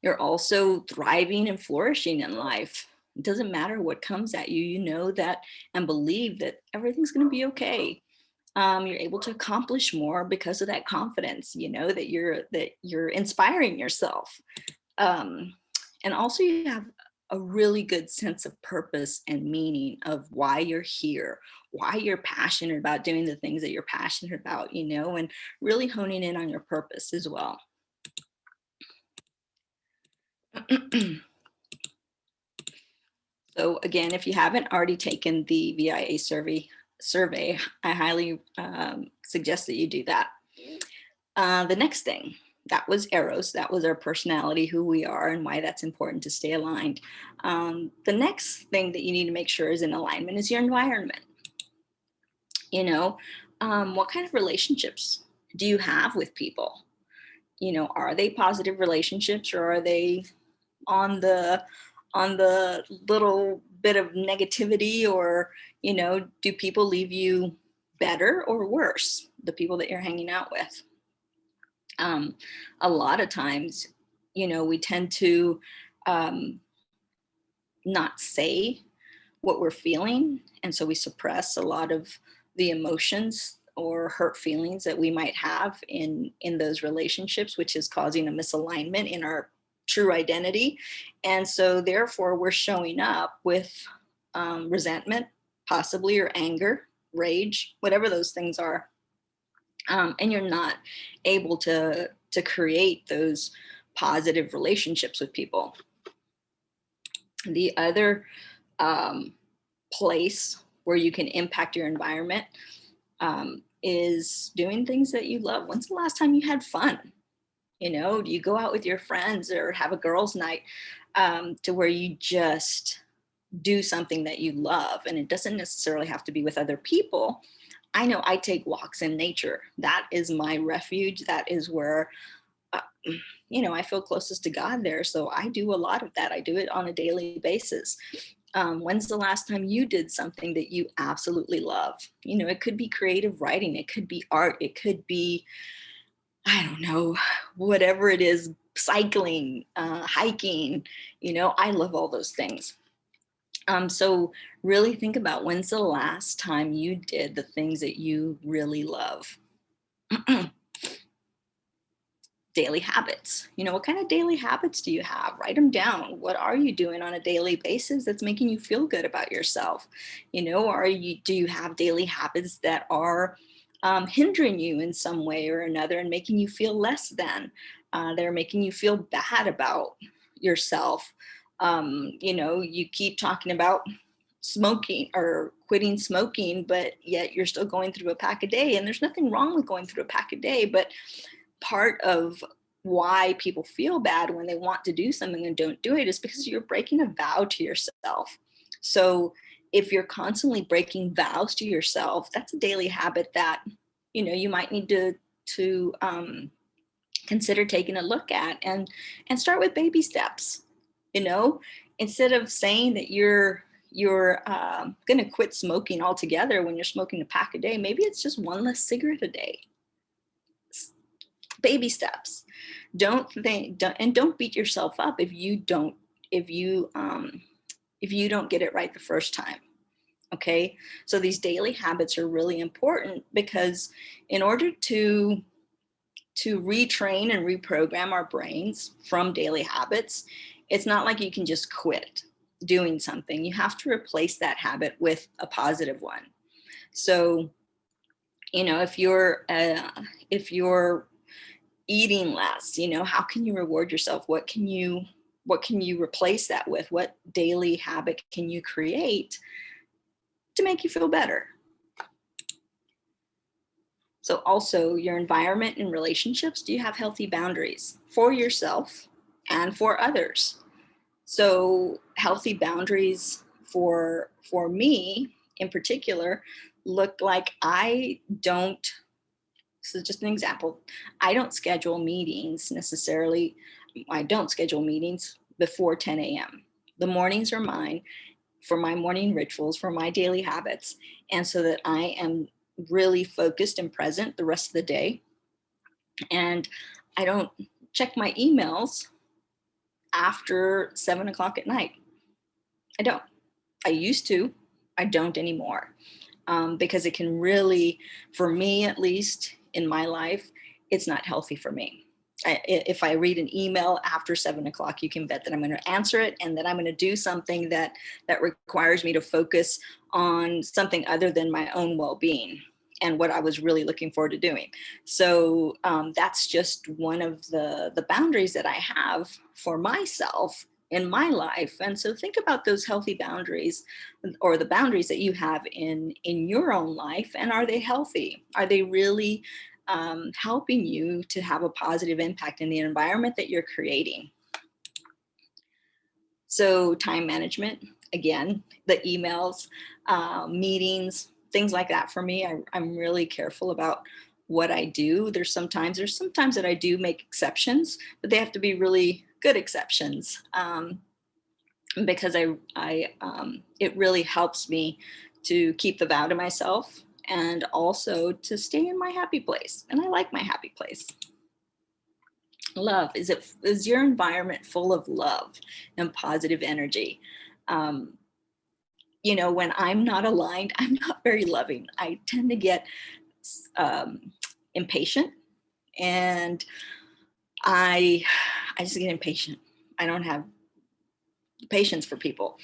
You're also thriving and flourishing in life. It doesn't matter what comes at you, you know that and believe that everything's going to be okay. You're able to accomplish more because of that confidence, that you're inspiring yourself. And also you have a really good sense of purpose and meaning of why you're here, why you're passionate about doing the things that you're passionate about, and really honing in on your purpose as well. So again, if you haven't already taken the VIA survey, I highly suggest that you do that. The next thing, that was Eros. That was our personality, who we are, and why that's important to stay aligned. The next thing that you need to make sure is in alignment is your environment. What kind of relationships do you have with people? Are they positive relationships, or are they on the little bit of negativity, or do people leave you better or worse, the people that you're hanging out with? A lot of times, we tend to not say what we're feeling, and so we suppress a lot of the emotions or hurt feelings that we might have in those relationships, which is causing a misalignment in our true identity. And so therefore we're showing up with resentment, possibly, or anger, rage, whatever those things are. And you're not able to create those positive relationships with people. The other place where you can impact your environment is doing things that you love. When's the last time you had fun? Do you go out with your friends or have a girls' night to where you just do something that you love? And it doesn't necessarily have to be with other people. I know I take walks in nature. That is my refuge. That is where, I feel closest to God there. So I do a lot of that. I do it on a daily basis. When's the last time you did something that you absolutely love? It could be creative writing. It could be art. It could be, I don't know, whatever it is, cycling, hiking. I love all those things. So really think about, when's the last time you did the things that you really love? daily habits. What kind of daily habits do you have? Write them down. What are you doing on a daily basis that's making you feel good about yourself? Do you have daily habits that are hindering you in some way or another and making you feel less than? They're making you feel bad about yourself. You keep talking about smoking or quitting smoking, but yet you're still going through a pack a day. And there's nothing wrong with going through a pack a day, but part of why people feel bad when they want to do something and don't do it is because you're breaking a vow to yourself. So if you're constantly breaking vows to yourself, that's a daily habit that you might need to consider taking a look at, and start with baby steps. Instead of saying that you're going to quit smoking altogether when you're smoking a pack a day, maybe it's just one less cigarette a day. Baby steps. Don't beat yourself up if you don't get it right the first time. Okay, so these daily habits are really important, because in order to retrain and reprogram our brains from daily habits, it's not like you can just quit doing something. You have to replace that habit with a positive one. So if you're eating less, how can you reward yourself? What can you replace that with? What daily habit can you create to make you feel better? So also, your environment and relationships. Do you have healthy boundaries for yourself and for others? So healthy boundaries for me in particular look like this is just an example. I don't schedule meetings necessarily. I don't schedule meetings before 10 a.m. The mornings are mine for my morning rituals, for my daily habits, and so that I am really focused and present the rest of the day. And I don't check my emails after 7 o'clock at night. I don't. I used to. I don't anymore. Because it can really, for me at least in my life, it's not healthy for me. If I read an email after 7 o'clock, you can bet that I'm going to answer it, and that I'm going to do something that requires me to focus on something other than my own well-being and what I was really looking forward to doing. So that's just one of the boundaries that I have for myself in my life. And so think about those healthy boundaries, or the boundaries that you have in your own life, and are they healthy? Are they really helping you to have a positive impact in the environment that you're creating? So time management, again, the emails, meetings, things like that. For me, I'm really careful about what I do. There's sometimes that I do make exceptions, but they have to be really good exceptions, because it really helps me to keep the vow to myself, and also to stay in my happy place. And I like my happy place. Love. Is your environment full of love and positive energy? When I'm not aligned, I'm not very loving. I tend to get impatient, and I just get impatient. I don't have patience for people.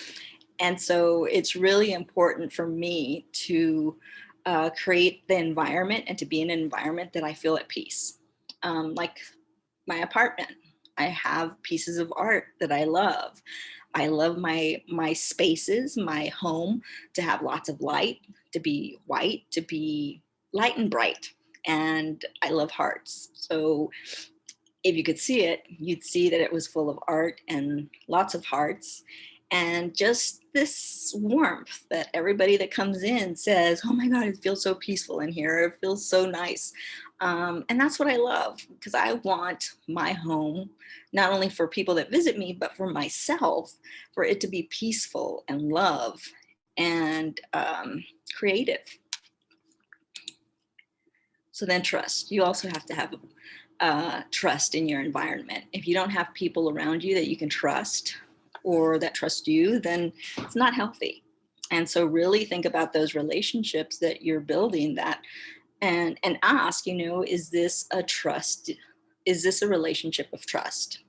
And so it's really important for me to create the environment, and to be in an environment that I feel at peace. Like my apartment, I have pieces of art that I love. I love my spaces, my home, to have lots of light, to be white, to be light and bright. And I love hearts. So if you could see it, you'd see that it was full of art and lots of hearts, and just this warmth that everybody that comes in says, oh my God, it feels so peaceful in here. It feels so nice. And that's what I love, because I want my home, not only for people that visit me, but for myself, for it to be peaceful and love and creative. So then trust. You also have to have trust in your environment. If you don't have people around you that you can trust, or that trust you, then it's not healthy. And so really think about those relationships that you're building, and ask, is this a trust Is this a relationship of trust?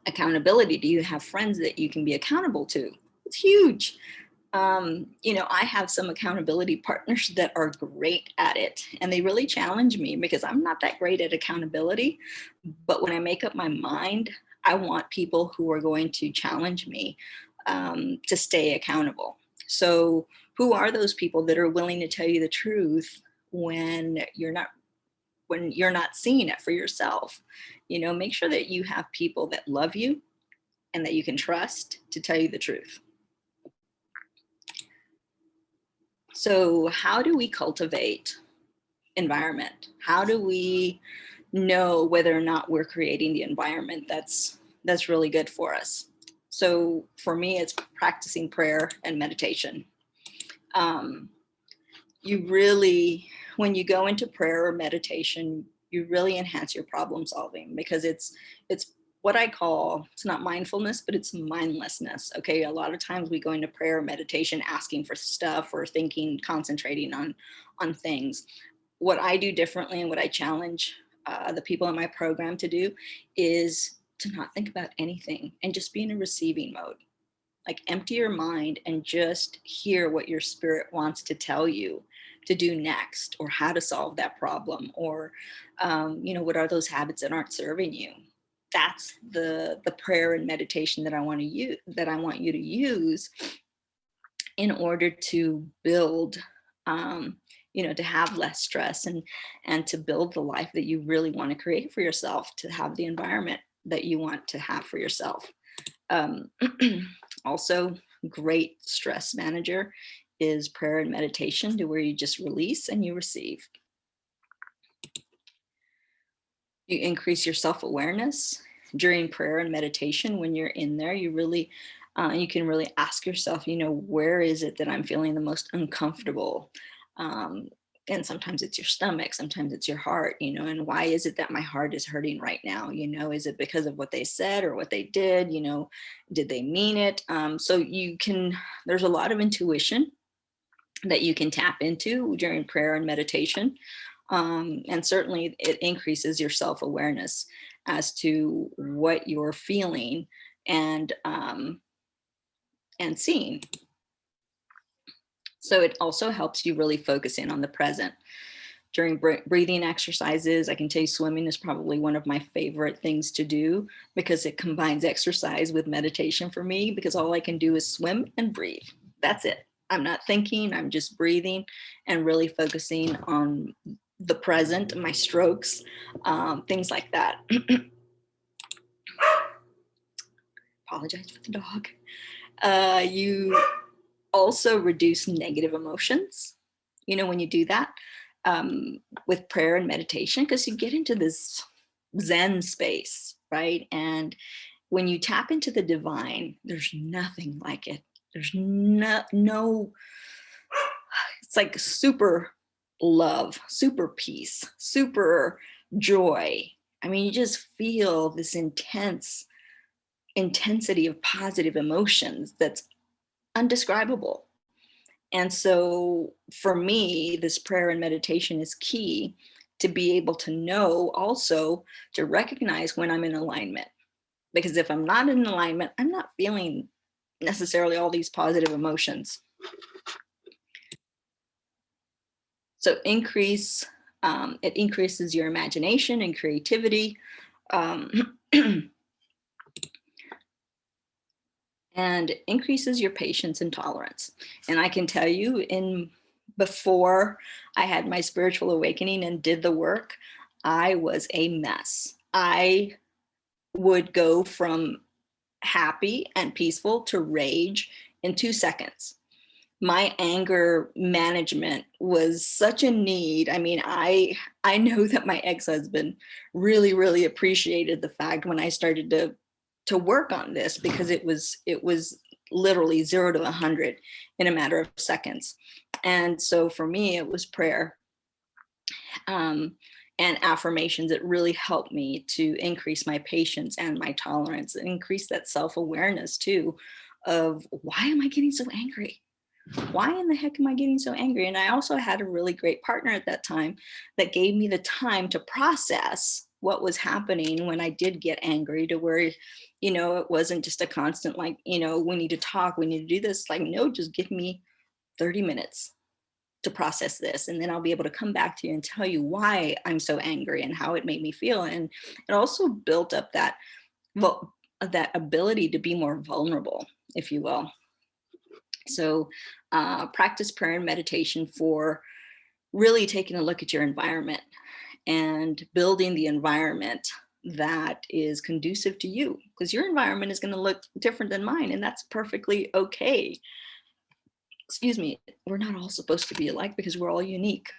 Accountability. Do you have friends that you can be accountable to? It's huge. I have some accountability partners that are great at it, and they really challenge me because I'm not that great at accountability. But when I make up my mind, I want people who are going to challenge me to stay accountable. So, who are those people that are willing to tell you the truth when you're not seeing it for yourself? Make sure that you have people that love you and that you can trust to tell you the truth. So, how do we cultivate environment? How do we know whether or not we're creating the environment that's really good for us? So, for me, it's practicing prayer and meditation. You really, when you go into prayer or meditation, you really enhance your problem solving, because it's what I call, it's not mindfulness, but it's mindlessness. Okay. A lot of times we go into prayer or meditation asking for stuff or thinking, concentrating on things. What I do differently and what I challenge the people in my program to do is to not think about anything and just be in a receiving mode. Like, empty your mind and just hear what your spirit wants to tell you to do next, or how to solve that problem, or what are those habits that aren't serving you. That's the prayer and meditation that I want you to use in order to build, to have less stress, and to build the life that you really want to create for yourself, to have the environment that you want to have for yourself. Also, great stress manager is prayer and meditation, to where you just release and you receive. You increase your self-awareness during prayer and meditation. When you're in there, you can really ask yourself, where is it that I'm feeling the most uncomfortable? And sometimes it's your stomach, sometimes it's your heart, and why is it that my heart is hurting right now? Is it because of what they said or what they did? Did they mean it? So there's a lot of intuition that you can tap into during prayer and meditation. And certainly it increases your self-awareness as to what you're feeling and seeing. So it also helps you really focus in on the present. During breathing exercises, I can tell you swimming is probably one of my favorite things to do, because it combines exercise with meditation for me, because all I can do is swim and breathe. That's it. I'm not thinking, I'm just breathing and really focusing on the present, my strokes, things like that. Apologize for the dog. You also reduce negative emotions, when you do that with prayer and meditation, because you get into this Zen space, right? And when you tap into the divine, there's nothing like it. There's no, it's like super love, super peace, super joy. I mean, you just feel this intensity of positive emotions that's undescribable. And so for me, this prayer and meditation is key to be able to know, also to recognize when I'm in alignment. Because if I'm not in alignment, I'm not feeling necessarily all these positive emotions. So it increases your imagination and creativity. And increases your patience and tolerance. And I can tell you, before I had my spiritual awakening and did the work, I was a mess. I would go from happy and peaceful to rage in 2 seconds. My anger management was such a need. I mean, I know that my ex-husband really, really appreciated the fact when I started to work on this, because it was literally 0 to 100 in a matter of seconds. And so for me, it was prayer and affirmations that really helped me to increase my patience and my tolerance, and increase that self-awareness too, of why am I getting so angry? why in the heck am I getting so angry? And I also had a really great partner at that time that gave me the time to process what was happening when I did get angry, to where, it wasn't just a constant, like, we need to talk, we need to do this. Like, no, just give me 30 minutes to process this. And then I'll be able to come back to you and tell you why I'm so angry and how it made me feel. And it also built up that ability to be more vulnerable, if you will. So practice prayer and meditation for really taking a look at your environment and building the environment that is conducive to you, because your environment is going to look different than mine, and that's perfectly okay. Excuse me, we're not all supposed to be alike because we're all unique.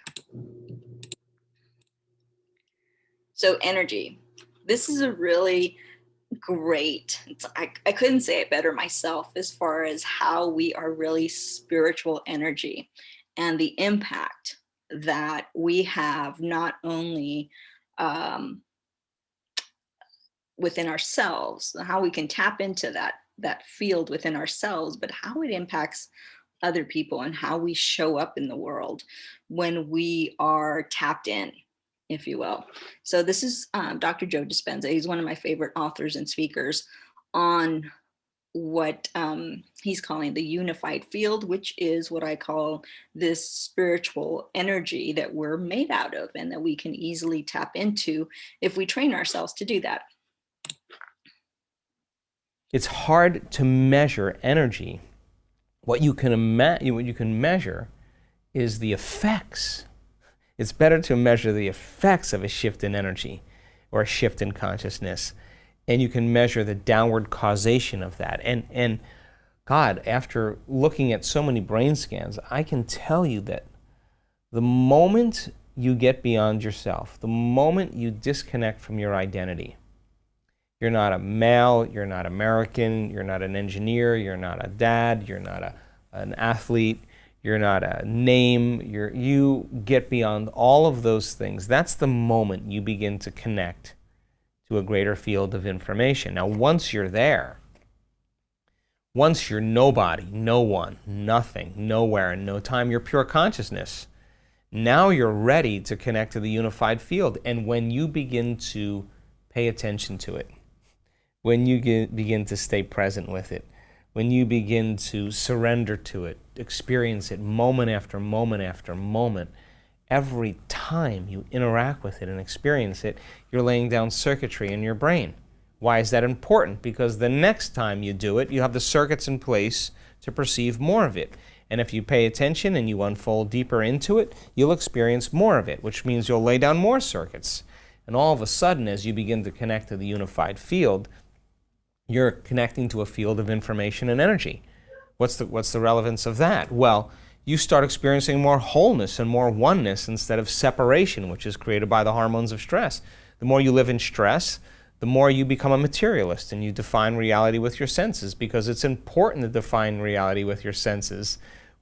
So energy. This is a really great, I couldn't say it better myself, as far as how we are really spiritual energy and the impact that we have, not only within ourselves, how we can tap into that field within ourselves, but how it impacts other people and how we show up in the world when we are tapped in, if you will. So this is Dr. Joe Dispenza. He's one of my favorite authors and speakers on what he's calling the unified field, which is what I call this spiritual energy that we're made out of and that we can easily tap into if we train ourselves to do that. It's hard to measure energy. What you can measure is the effects. It's better to measure the effects of a shift in energy or a shift in consciousness, and you can measure the downward causation of that. And God, after looking at so many brain scans, I can tell you that the moment you get beyond yourself, the moment you disconnect from your identity, you're not a male, you're not American, you're not an engineer, you're not a dad, you're not an athlete, you're not a name, you get beyond all of those things. That's the moment you begin to connect to a greater field of information. Now, once you're there, once you're nobody, no one, nothing, nowhere, and no time, you're pure consciousness. Now you're ready to connect to the unified field. And when you begin to pay attention to it, when you begin to stay present with it, when you begin to surrender to it, experience it moment after moment after moment, every time you interact with it and experience it, you're laying down circuitry in your brain. Why is that important? Because the next time you do it, you have the circuits in place to perceive more of it. And if you pay attention and you unfold deeper into it, you'll experience more of it, which means you'll lay down more circuits. And all of a sudden, as you begin to connect to the unified field, you're connecting to a field of information and energy. What's the relevance of that? Well, you start experiencing more wholeness and more oneness instead of separation, which is created by the hormones of stress. The more you live in stress, the more you become a materialist and you define reality with your senses, because it's important to define reality with your senses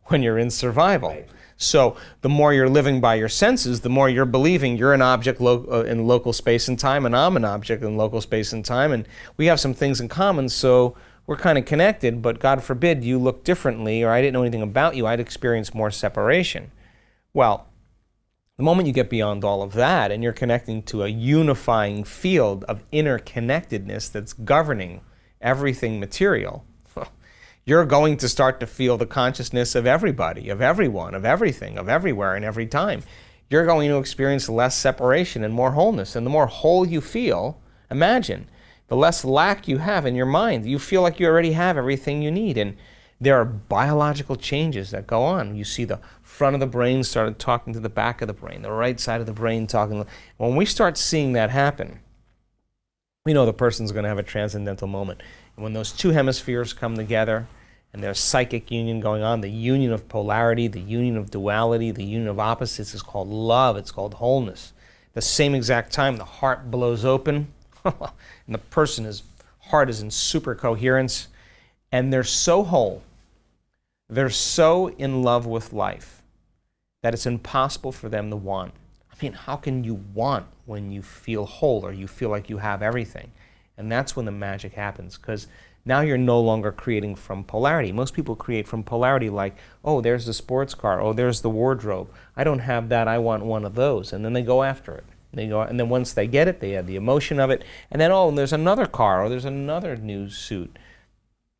when you're in survival. Right. So the more you're living by your senses, the more you're believing you're an object in local space and time, and I'm an object in local space and time, and we have some things in common, so we're kind of connected, but God forbid you look differently, or I didn't know anything about you, I'd experience more separation. Well, the moment you get beyond all of that and you're connecting to a unifying field of interconnectedness that's governing everything material, you're going to start to feel the consciousness of everybody, of everyone, of everything, of everywhere, and every time. You're going to experience less separation and more wholeness. And the more whole you feel, imagine, the less lack you have in your mind. You feel like you already have everything you need. And there are biological changes that go on. You see the front of the brain started talking to the back of the brain, the right side of the brain talking. When we start seeing that happen, we know the person's going to have a transcendental moment. And when those two hemispheres come together, and there's psychic union going on, the union of polarity, the union of duality, the union of opposites is called love, it's called wholeness. At the same exact time, the heart blows open, and the person's heart is in super coherence, and they're so whole, they're so in love with life, that it's impossible for them to want. I mean, how can you want when you feel whole or you feel like you have everything? And that's when the magic happens, because Now you're no longer creating from polarity. Most people create from polarity like, oh, there's the sports car, oh, there's the wardrobe. I don't have that, I want one of those. And then they go after it. And then once they get it, they have the emotion of it. And then, oh, and there's another car, or there's another new suit.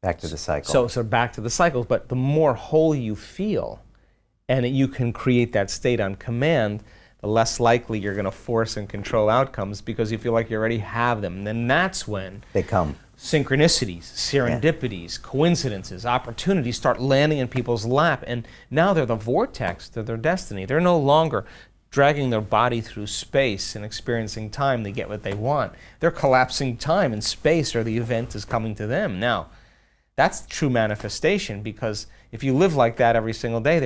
Back to the cycle. So back to the cycles. But the more whole you feel, and you can create that state on command, the less likely you're going to force and control outcomes because you feel like you already have them. And then that's when they come. Synchronicities, serendipities, coincidences, opportunities start landing in people's lap. And now they're the vortex to their destiny. They're no longer dragging their body through space and experiencing time to get what they want. They're collapsing time and space, or the event is coming to them. Now, that's true manifestation, because if you live like that every single day,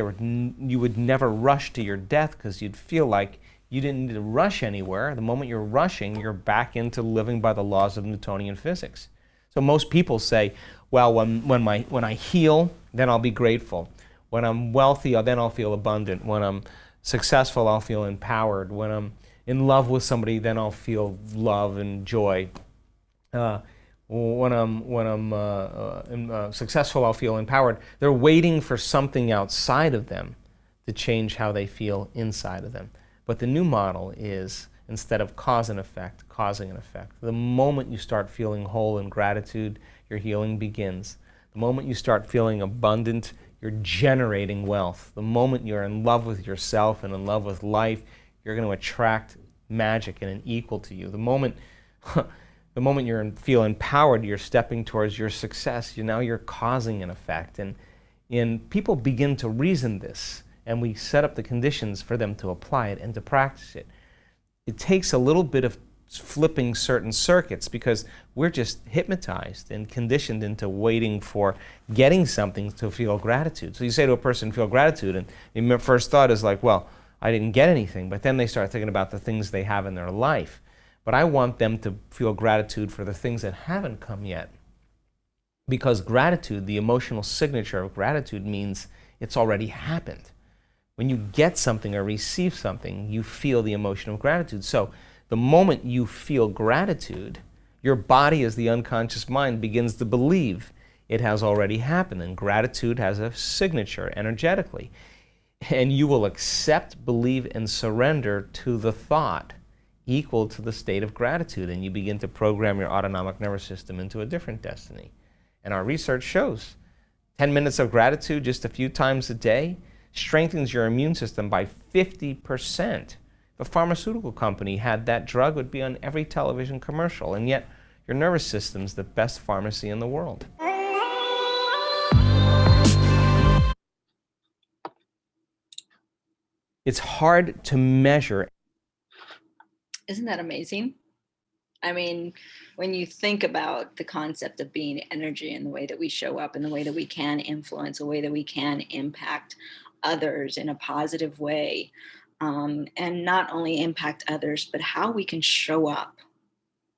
you would never rush to your death because you'd feel like you didn't need to rush anywhere. The moment you're rushing, you're back into living by the laws of Newtonian physics. So most people say, well, when I heal, then I'll be grateful. When I'm wealthy, then I'll feel abundant. When I'm successful, I'll feel empowered. When I'm in love with somebody, then I'll feel love and joy. When I'm successful, I'll feel empowered. They're waiting for something outside of them to change how they feel inside of them. But the new model is, instead of cause and effect, causing an effect. The moment you start feeling whole in gratitude, your healing begins. The moment you start feeling abundant, you're generating wealth. The moment you're in love with yourself and in love with life, you're going to attract magic and an equal to you. The moment you feel empowered, you're stepping towards your success. Now you're causing an effect. And people begin to reason this, and we set up the conditions for them to apply it and to practice it. It takes a little bit of flipping certain circuits because we're just hypnotized and conditioned into waiting for getting something to feel gratitude. So you say to a person, feel gratitude, and your first thought is like, well, I didn't get anything. But then they start thinking about the things they have in their life. But I want them to feel gratitude for the things that haven't come yet. Because gratitude, the emotional signature of gratitude, means it's already happened. When you get something or receive something, you feel the emotion of gratitude. So the moment you feel gratitude, your body, as the unconscious mind, begins to believe it has already happened. And gratitude has a signature energetically. And you will accept, believe, and surrender to the thought equal to the state of gratitude. And you begin to program your autonomic nervous system into a different destiny. And our research shows 10 minutes of gratitude just a few times a day strengthens your immune system by 50%. If a pharmaceutical company had that drug, it would be on every television commercial, and yet your nervous system's the best pharmacy in the world. It's hard to measure. Isn't that amazing? I mean, when you think about the concept of being energy and the way that we show up and the way that we can influence, the way that we can impact others in a positive way, and not only impact others, but how we can show up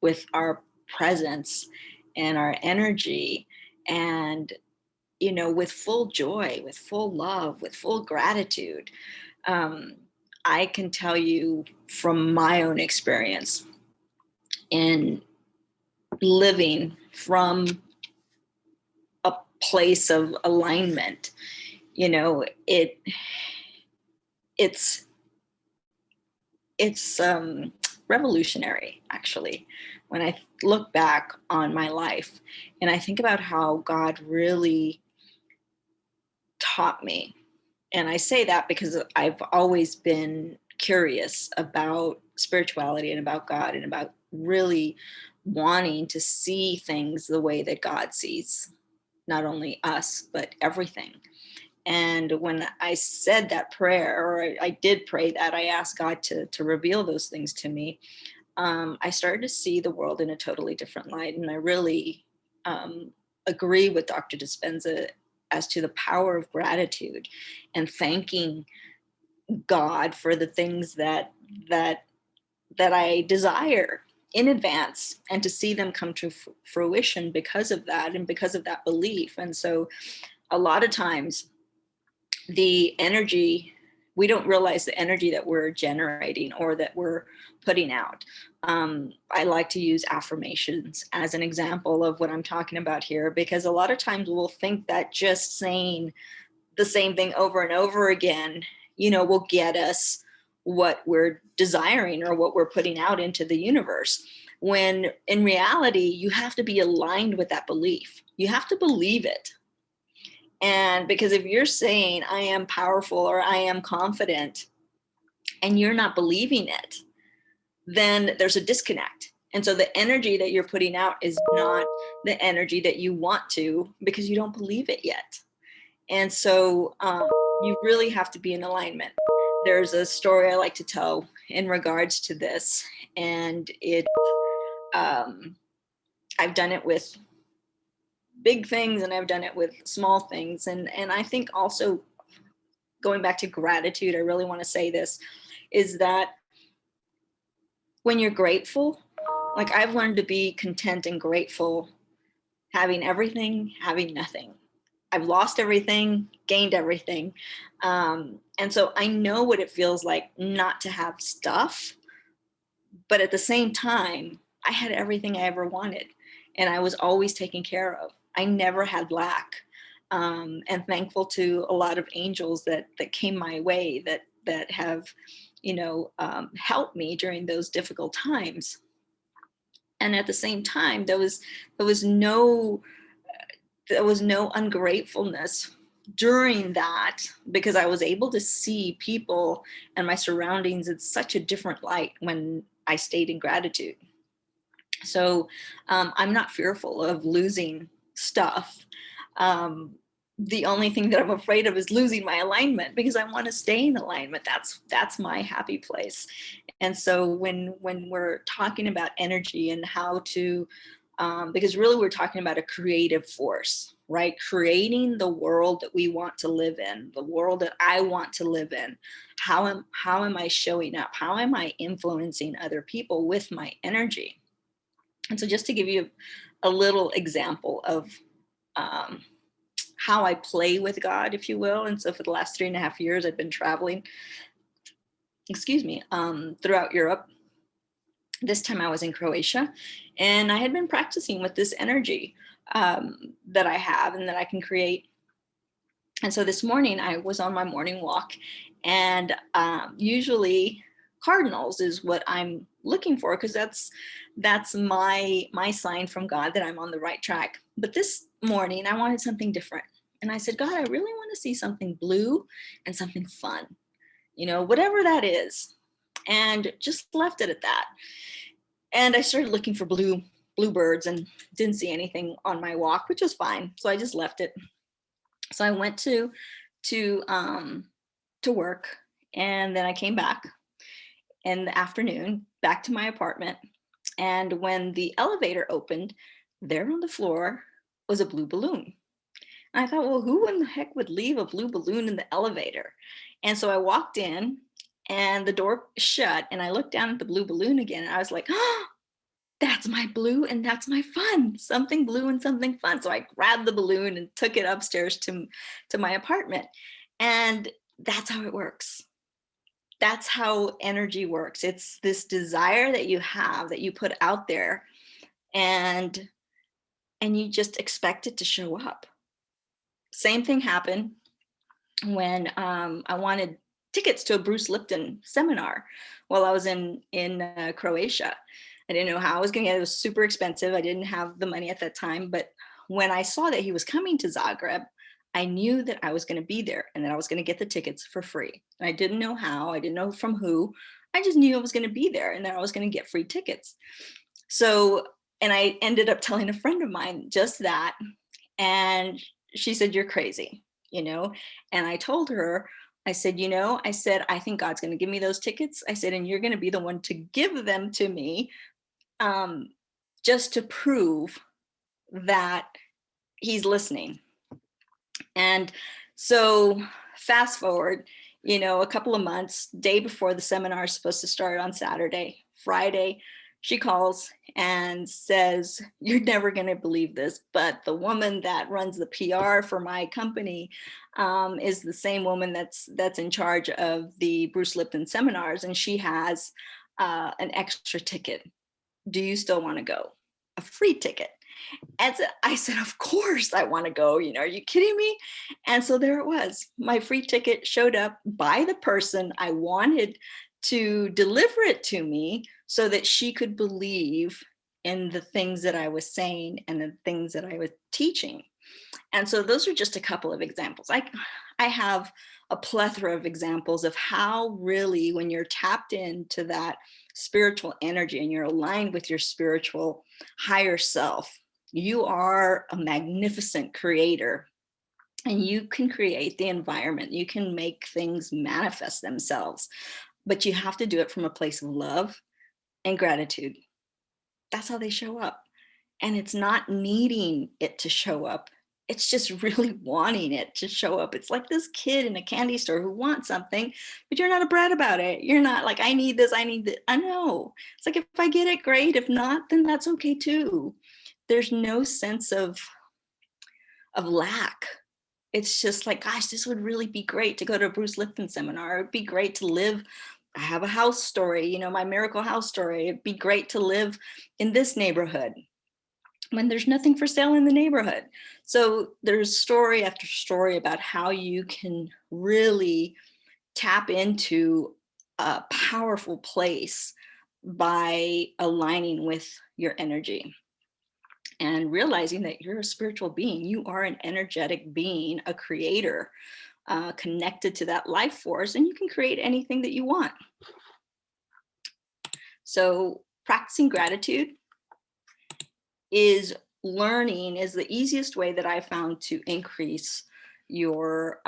with our presence and our energy and, with full joy, with full love, with full gratitude. I can tell you from my own experience in living from a place of alignment, it's revolutionary, actually, when I look back on my life and I think about how God really taught me. And I say that because I've always been curious about spirituality and about God and about really wanting to see things the way that God sees, not only us, but everything. And when I said that prayer, or I did pray that, I asked God to reveal those things to me. I started to see the world in a totally different light. And I really agree with Dr. Dispenza as to the power of gratitude and thanking God for the things that I desire in advance, and to see them come to fruition because of that and because of that belief. And so a lot of times the energy we don't realize the energy that we're generating or that we're putting out. I like to use affirmations as an example of what I'm talking about here, because a lot of times we'll think that just saying the same thing over and over again, will get us what we're desiring or what we're putting out into the universe. When in reality, you have to be aligned with that belief. You have to believe it. And because if you're saying, I am powerful or I am confident, and you're not believing it, then there's a disconnect. And so the energy that you're putting out is not the energy that you want to, because you don't believe it yet. And so you really have to be in alignment. There's a story I like to tell in regards to this. And I've done it with big things and I've done it with small things. And I think also, going back to gratitude, I really want to say this, is that when you're grateful, like I've learned to be content and grateful, having everything, having nothing. I've lost everything, gained everything. And so I know what it feels like not to have stuff, but at the same time, I had everything I ever wanted and I was always taken care of. I never had lack. And thankful to a lot of angels that came my way that have, helped me during those difficult times. And at the same time, there was no ungratefulness during that, because I was able to see people and my surroundings in such a different light when I stayed in gratitude. So I'm not fearful of losing stuff. The only thing that I'm afraid of is losing my alignment, because I want to stay in alignment. That's my happy place. And so when we're talking about energy and how to, because really we're talking about a creative force, right? Creating the world that we want to live in, the world that I want to live in. How am I showing up? How am I influencing other people with my energy? And so just to give you a little example of how I play with God, if you will. And so for the last 3.5 years, I've been traveling, throughout Europe. This time I was in Croatia, and I had been practicing with this energy that I have and that I can create. And so this morning I was on my morning walk, and usually cardinals is what I'm looking for, because that's my sign from God that I'm on the right track. But this morning I wanted something different. And I said, God, I really want to see something blue and something fun, whatever that is. And just left it at that. And I started looking for bluebirds and didn't see anything on my walk, which was fine. So I just left it. So I went to work, and then I came back in the afternoon, back to my apartment. And when the elevator opened, there on the floor was a blue balloon. And I thought, well, who in the heck would leave a blue balloon in the elevator? And so I walked in, and the door shut, and I looked down at the blue balloon again, and I was like, oh, that's my blue and that's my fun, something blue and something fun. So I grabbed the balloon and took it upstairs to my apartment. And that's how it works. That's how energy works. It's this desire that you have, that you put out there, and you just expect it to show up. Same thing happened when I wanted tickets to a Bruce Lipton seminar while I was in Croatia. I didn't know how I was going to get it. It was super expensive. I didn't have the money at that time. But when I saw that he was coming to Zagreb, I knew that I was going to be there and that I was going to get the tickets for free. And I didn't know how. I didn't know from who. I just knew I was going to be there and that I was going to get free tickets. So, and I ended up telling a friend of mine just that. And she said, you're crazy, And I told her, I said, I think God's going to give me those tickets. I said, and you're going to be the one to give them to me, just to prove that he's listening. And so fast forward, a couple of months, day before the seminar is supposed to start on Saturday, Friday, she calls and says, "You're never going to believe this, but the woman that runs the PR for my company is the same woman that's in charge of the Bruce Lipton seminars, and she has an extra ticket. Do you still want to go? A free ticket." And so I said, "Of course I want to go. Are you kidding me?" And so there it was. My free ticket showed up by the person I wanted to deliver it to me so that she could believe in the things that I was saying and the things that I was teaching. And so those are just a couple of examples. I have a plethora of examples of how really, when you're tapped into that spiritual energy and you're aligned with your spiritual higher self, you are a magnificent creator, and you can create the environment. You can make things manifest themselves, but you have to do it from a place of love and gratitude. That's how they show up. And it's not needing it to show up. It's just really wanting it to show up. It's like this kid in a candy store who wants something, but you're not a brat about it. You're not like, "I need this, I need that." I know. It's like, if I get it, great. If not, then that's okay too. There's no sense of lack. It's just like, gosh, this would really be great to go to a Bruce Lipton seminar. It'd be great to live. I have a house story, my miracle house story. It'd be great to live in this neighborhood when there's nothing for sale in the neighborhood. So there's story after story about how you can really tap into a powerful place by aligning with your energy and realizing that you're a spiritual being. You are an energetic being, a creator, connected to that life force, and you can create anything that you want. So practicing gratitude is the easiest way that I found to increase your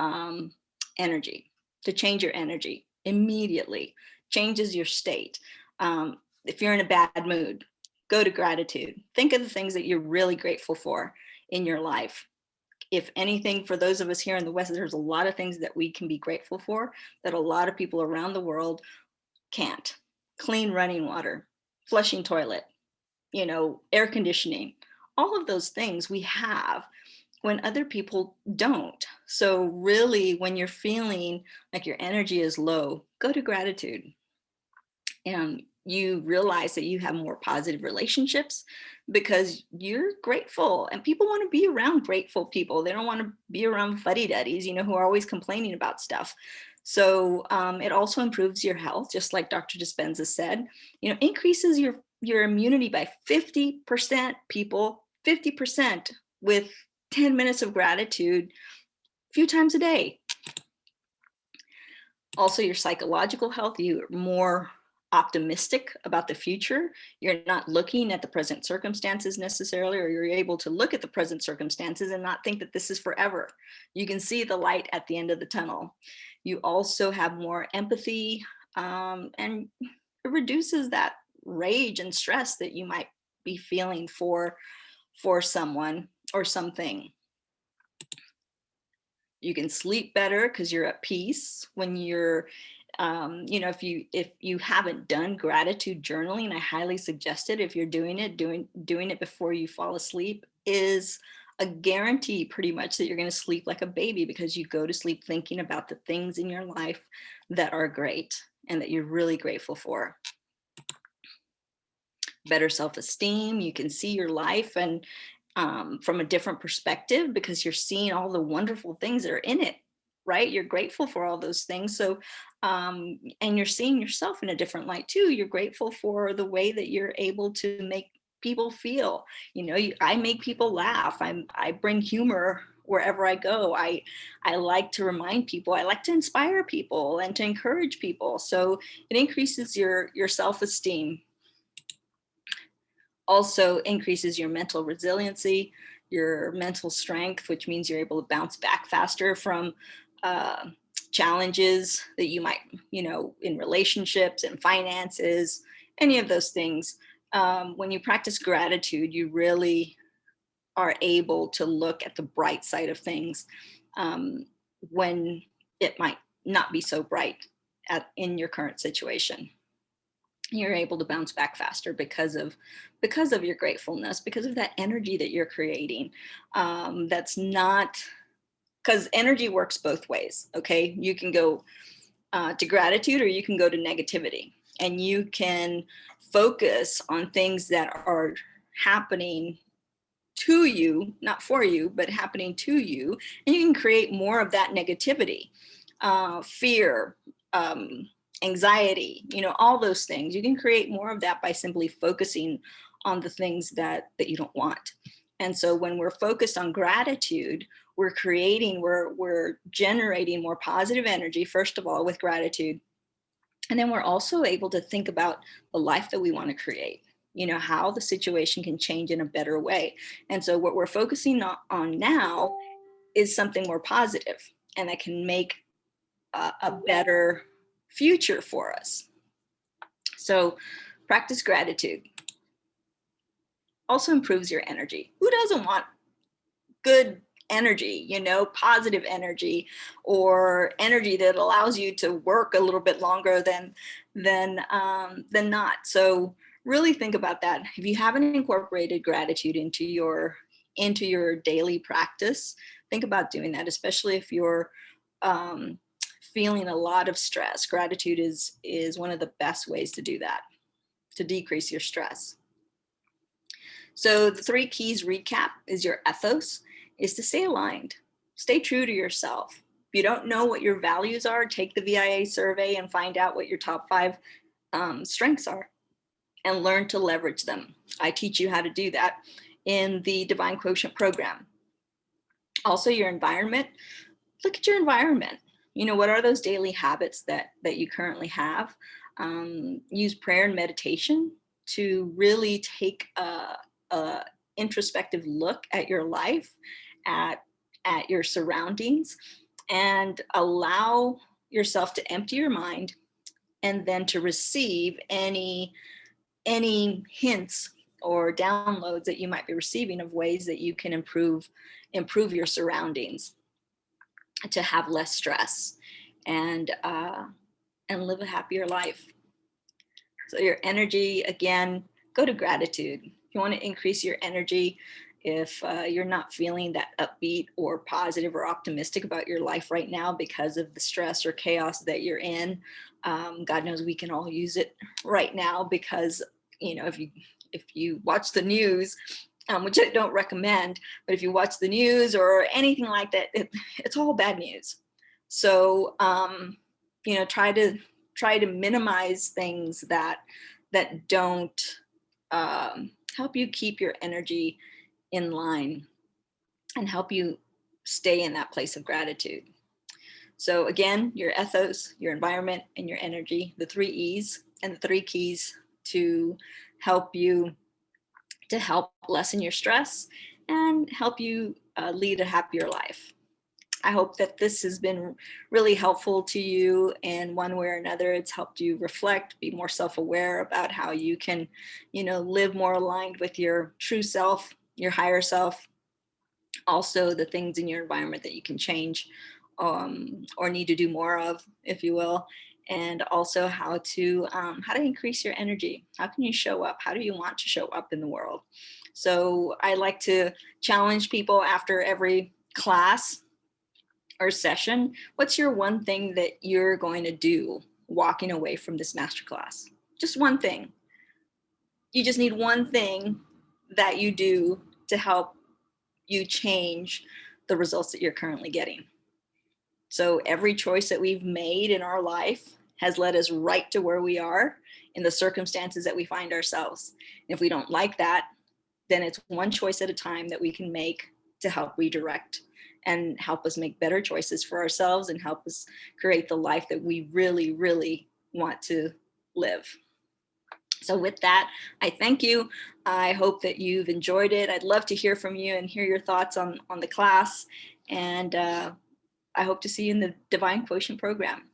energy, to change your energy immediately, changes your state. If you're in a bad mood, go to gratitude. Think of the things that you're really grateful for in your life. If anything, for those of us here in the West, there's a lot of things that we can be grateful for that a lot of people around the world can't. Clean running water, flushing toilet, air conditioning, all of those things we have when other people don't. So really, when you're feeling like your energy is low, go to gratitude. And you realize that you have more positive relationships because you're grateful, and people want to be around grateful people. They don't want to be around fuddy-duddies, who are always complaining about stuff. So it also improves your health, just like Dr. Dispenza said, increases your immunity by 50%, people, 50% with 10 minutes of gratitude a few times a day. Also, your psychological health, you're more optimistic about the future. You're not looking at the present circumstances necessarily, or you're able to look at the present circumstances and not think that this is forever. You can see the light at the end of the tunnel. You also have more empathy, and it reduces that rage and stress that you might be feeling for someone or something. You can sleep better because you're at peace when you're if you haven't done gratitude journaling, I highly suggest it. If you're doing it before you fall asleep is a guarantee pretty much that you're going to sleep like a baby, because you go to sleep thinking about the things in your life that are great and that you're really grateful for. Better self-esteem, you can see your life and from a different perspective because you're seeing all the wonderful things that are in it, right? You're grateful for all those things. So, and you're seeing yourself in a different light too. You're grateful for the way that you're able to make people feel. I make people laugh. I bring humor wherever I go. I like to remind people. I like to inspire people and to encourage people. So it increases your self-esteem. Also increases your mental resiliency, your mental strength, which means you're able to bounce back faster from challenges that you might, in relationships and finances, any of those things. When you practice gratitude, you really are able to look at the bright side of things when it might not be so bright in your current situation. you're able to bounce back faster because of your gratefulness, because of that energy that you're creating. That's not, because energy works both ways. Okay, you can go to gratitude, or you can go to negativity, and you can focus on things that are happening to you, not for you, but happening to you, and you can create more of that negativity, fear, anxiety, all those things. You can create more of that by simply focusing on the things that you don't want. And so when we're focused on gratitude, we're generating more positive energy, first of all, with gratitude. And then we're also able to think about the life that we want to create, how the situation can change in a better way. And so what we're focusing on now is something more positive, and that can make a better future for us. So practice gratitude. Also improves your energy. Who doesn't want good energy, positive energy, or energy that allows you to work a little bit longer than not? So really think about that. If you haven't incorporated gratitude into your daily practice, think about doing that, especially if you're feeling a lot of stress. Gratitude is one of the best ways to do that, to decrease your stress. So the 3 keys recap is your ethos is to stay aligned, stay true to yourself. If you don't know what your values are, take the VIA survey and find out what your top 5 strengths are, and learn to leverage them. I teach you how to do that in the Divine Quotient program. Also, your environment. Look at your environment. What are those daily habits that you currently have? Use prayer and meditation to really take a introspective look at your life, at your surroundings, and allow yourself to empty your mind, and then to receive any hints or downloads that you might be receiving of ways that you can improve your surroundings, to have less stress and live a happier life. So your energy, again, go to gratitude. If you want to increase your energy, if you're not feeling that upbeat or positive or optimistic about your life right now because of the stress or chaos that you're in, God knows we can all use it right now, because if you watch the news, which I don't recommend, but if you watch the news or anything like that, it's all bad news. So try to minimize things that don't help you keep your energy in line and help you stay in that place of gratitude. So again, your ethos, your environment, and your energy, the 3 E's and the 3 keys to help lessen your stress and help you lead a happier life. I hope that this has been really helpful to you in one way or another. It's helped you reflect, be more self-aware about how you can, live more aligned with your true self, your higher self. Also, the things in your environment that you can change or need to do more of, if you will. And also how to increase your energy. How can you show up? How do you want to show up in the world? So I like to challenge people after every class or session. What's your one thing that you're going to do walking away from this masterclass? Just one thing. You just need one thing that you do to help you change the results that you're currently getting. So every choice that we've made in our life has led us right to where we are in the circumstances that we find ourselves. And if we don't like that, then it's one choice at a time that we can make to help redirect and help us make better choices for ourselves and help us create the life that we really, really want to live. So with that, I thank you. I hope that you've enjoyed it. I'd love to hear from you and hear your thoughts on the class. And I hope to see you in the Divine Quotient program.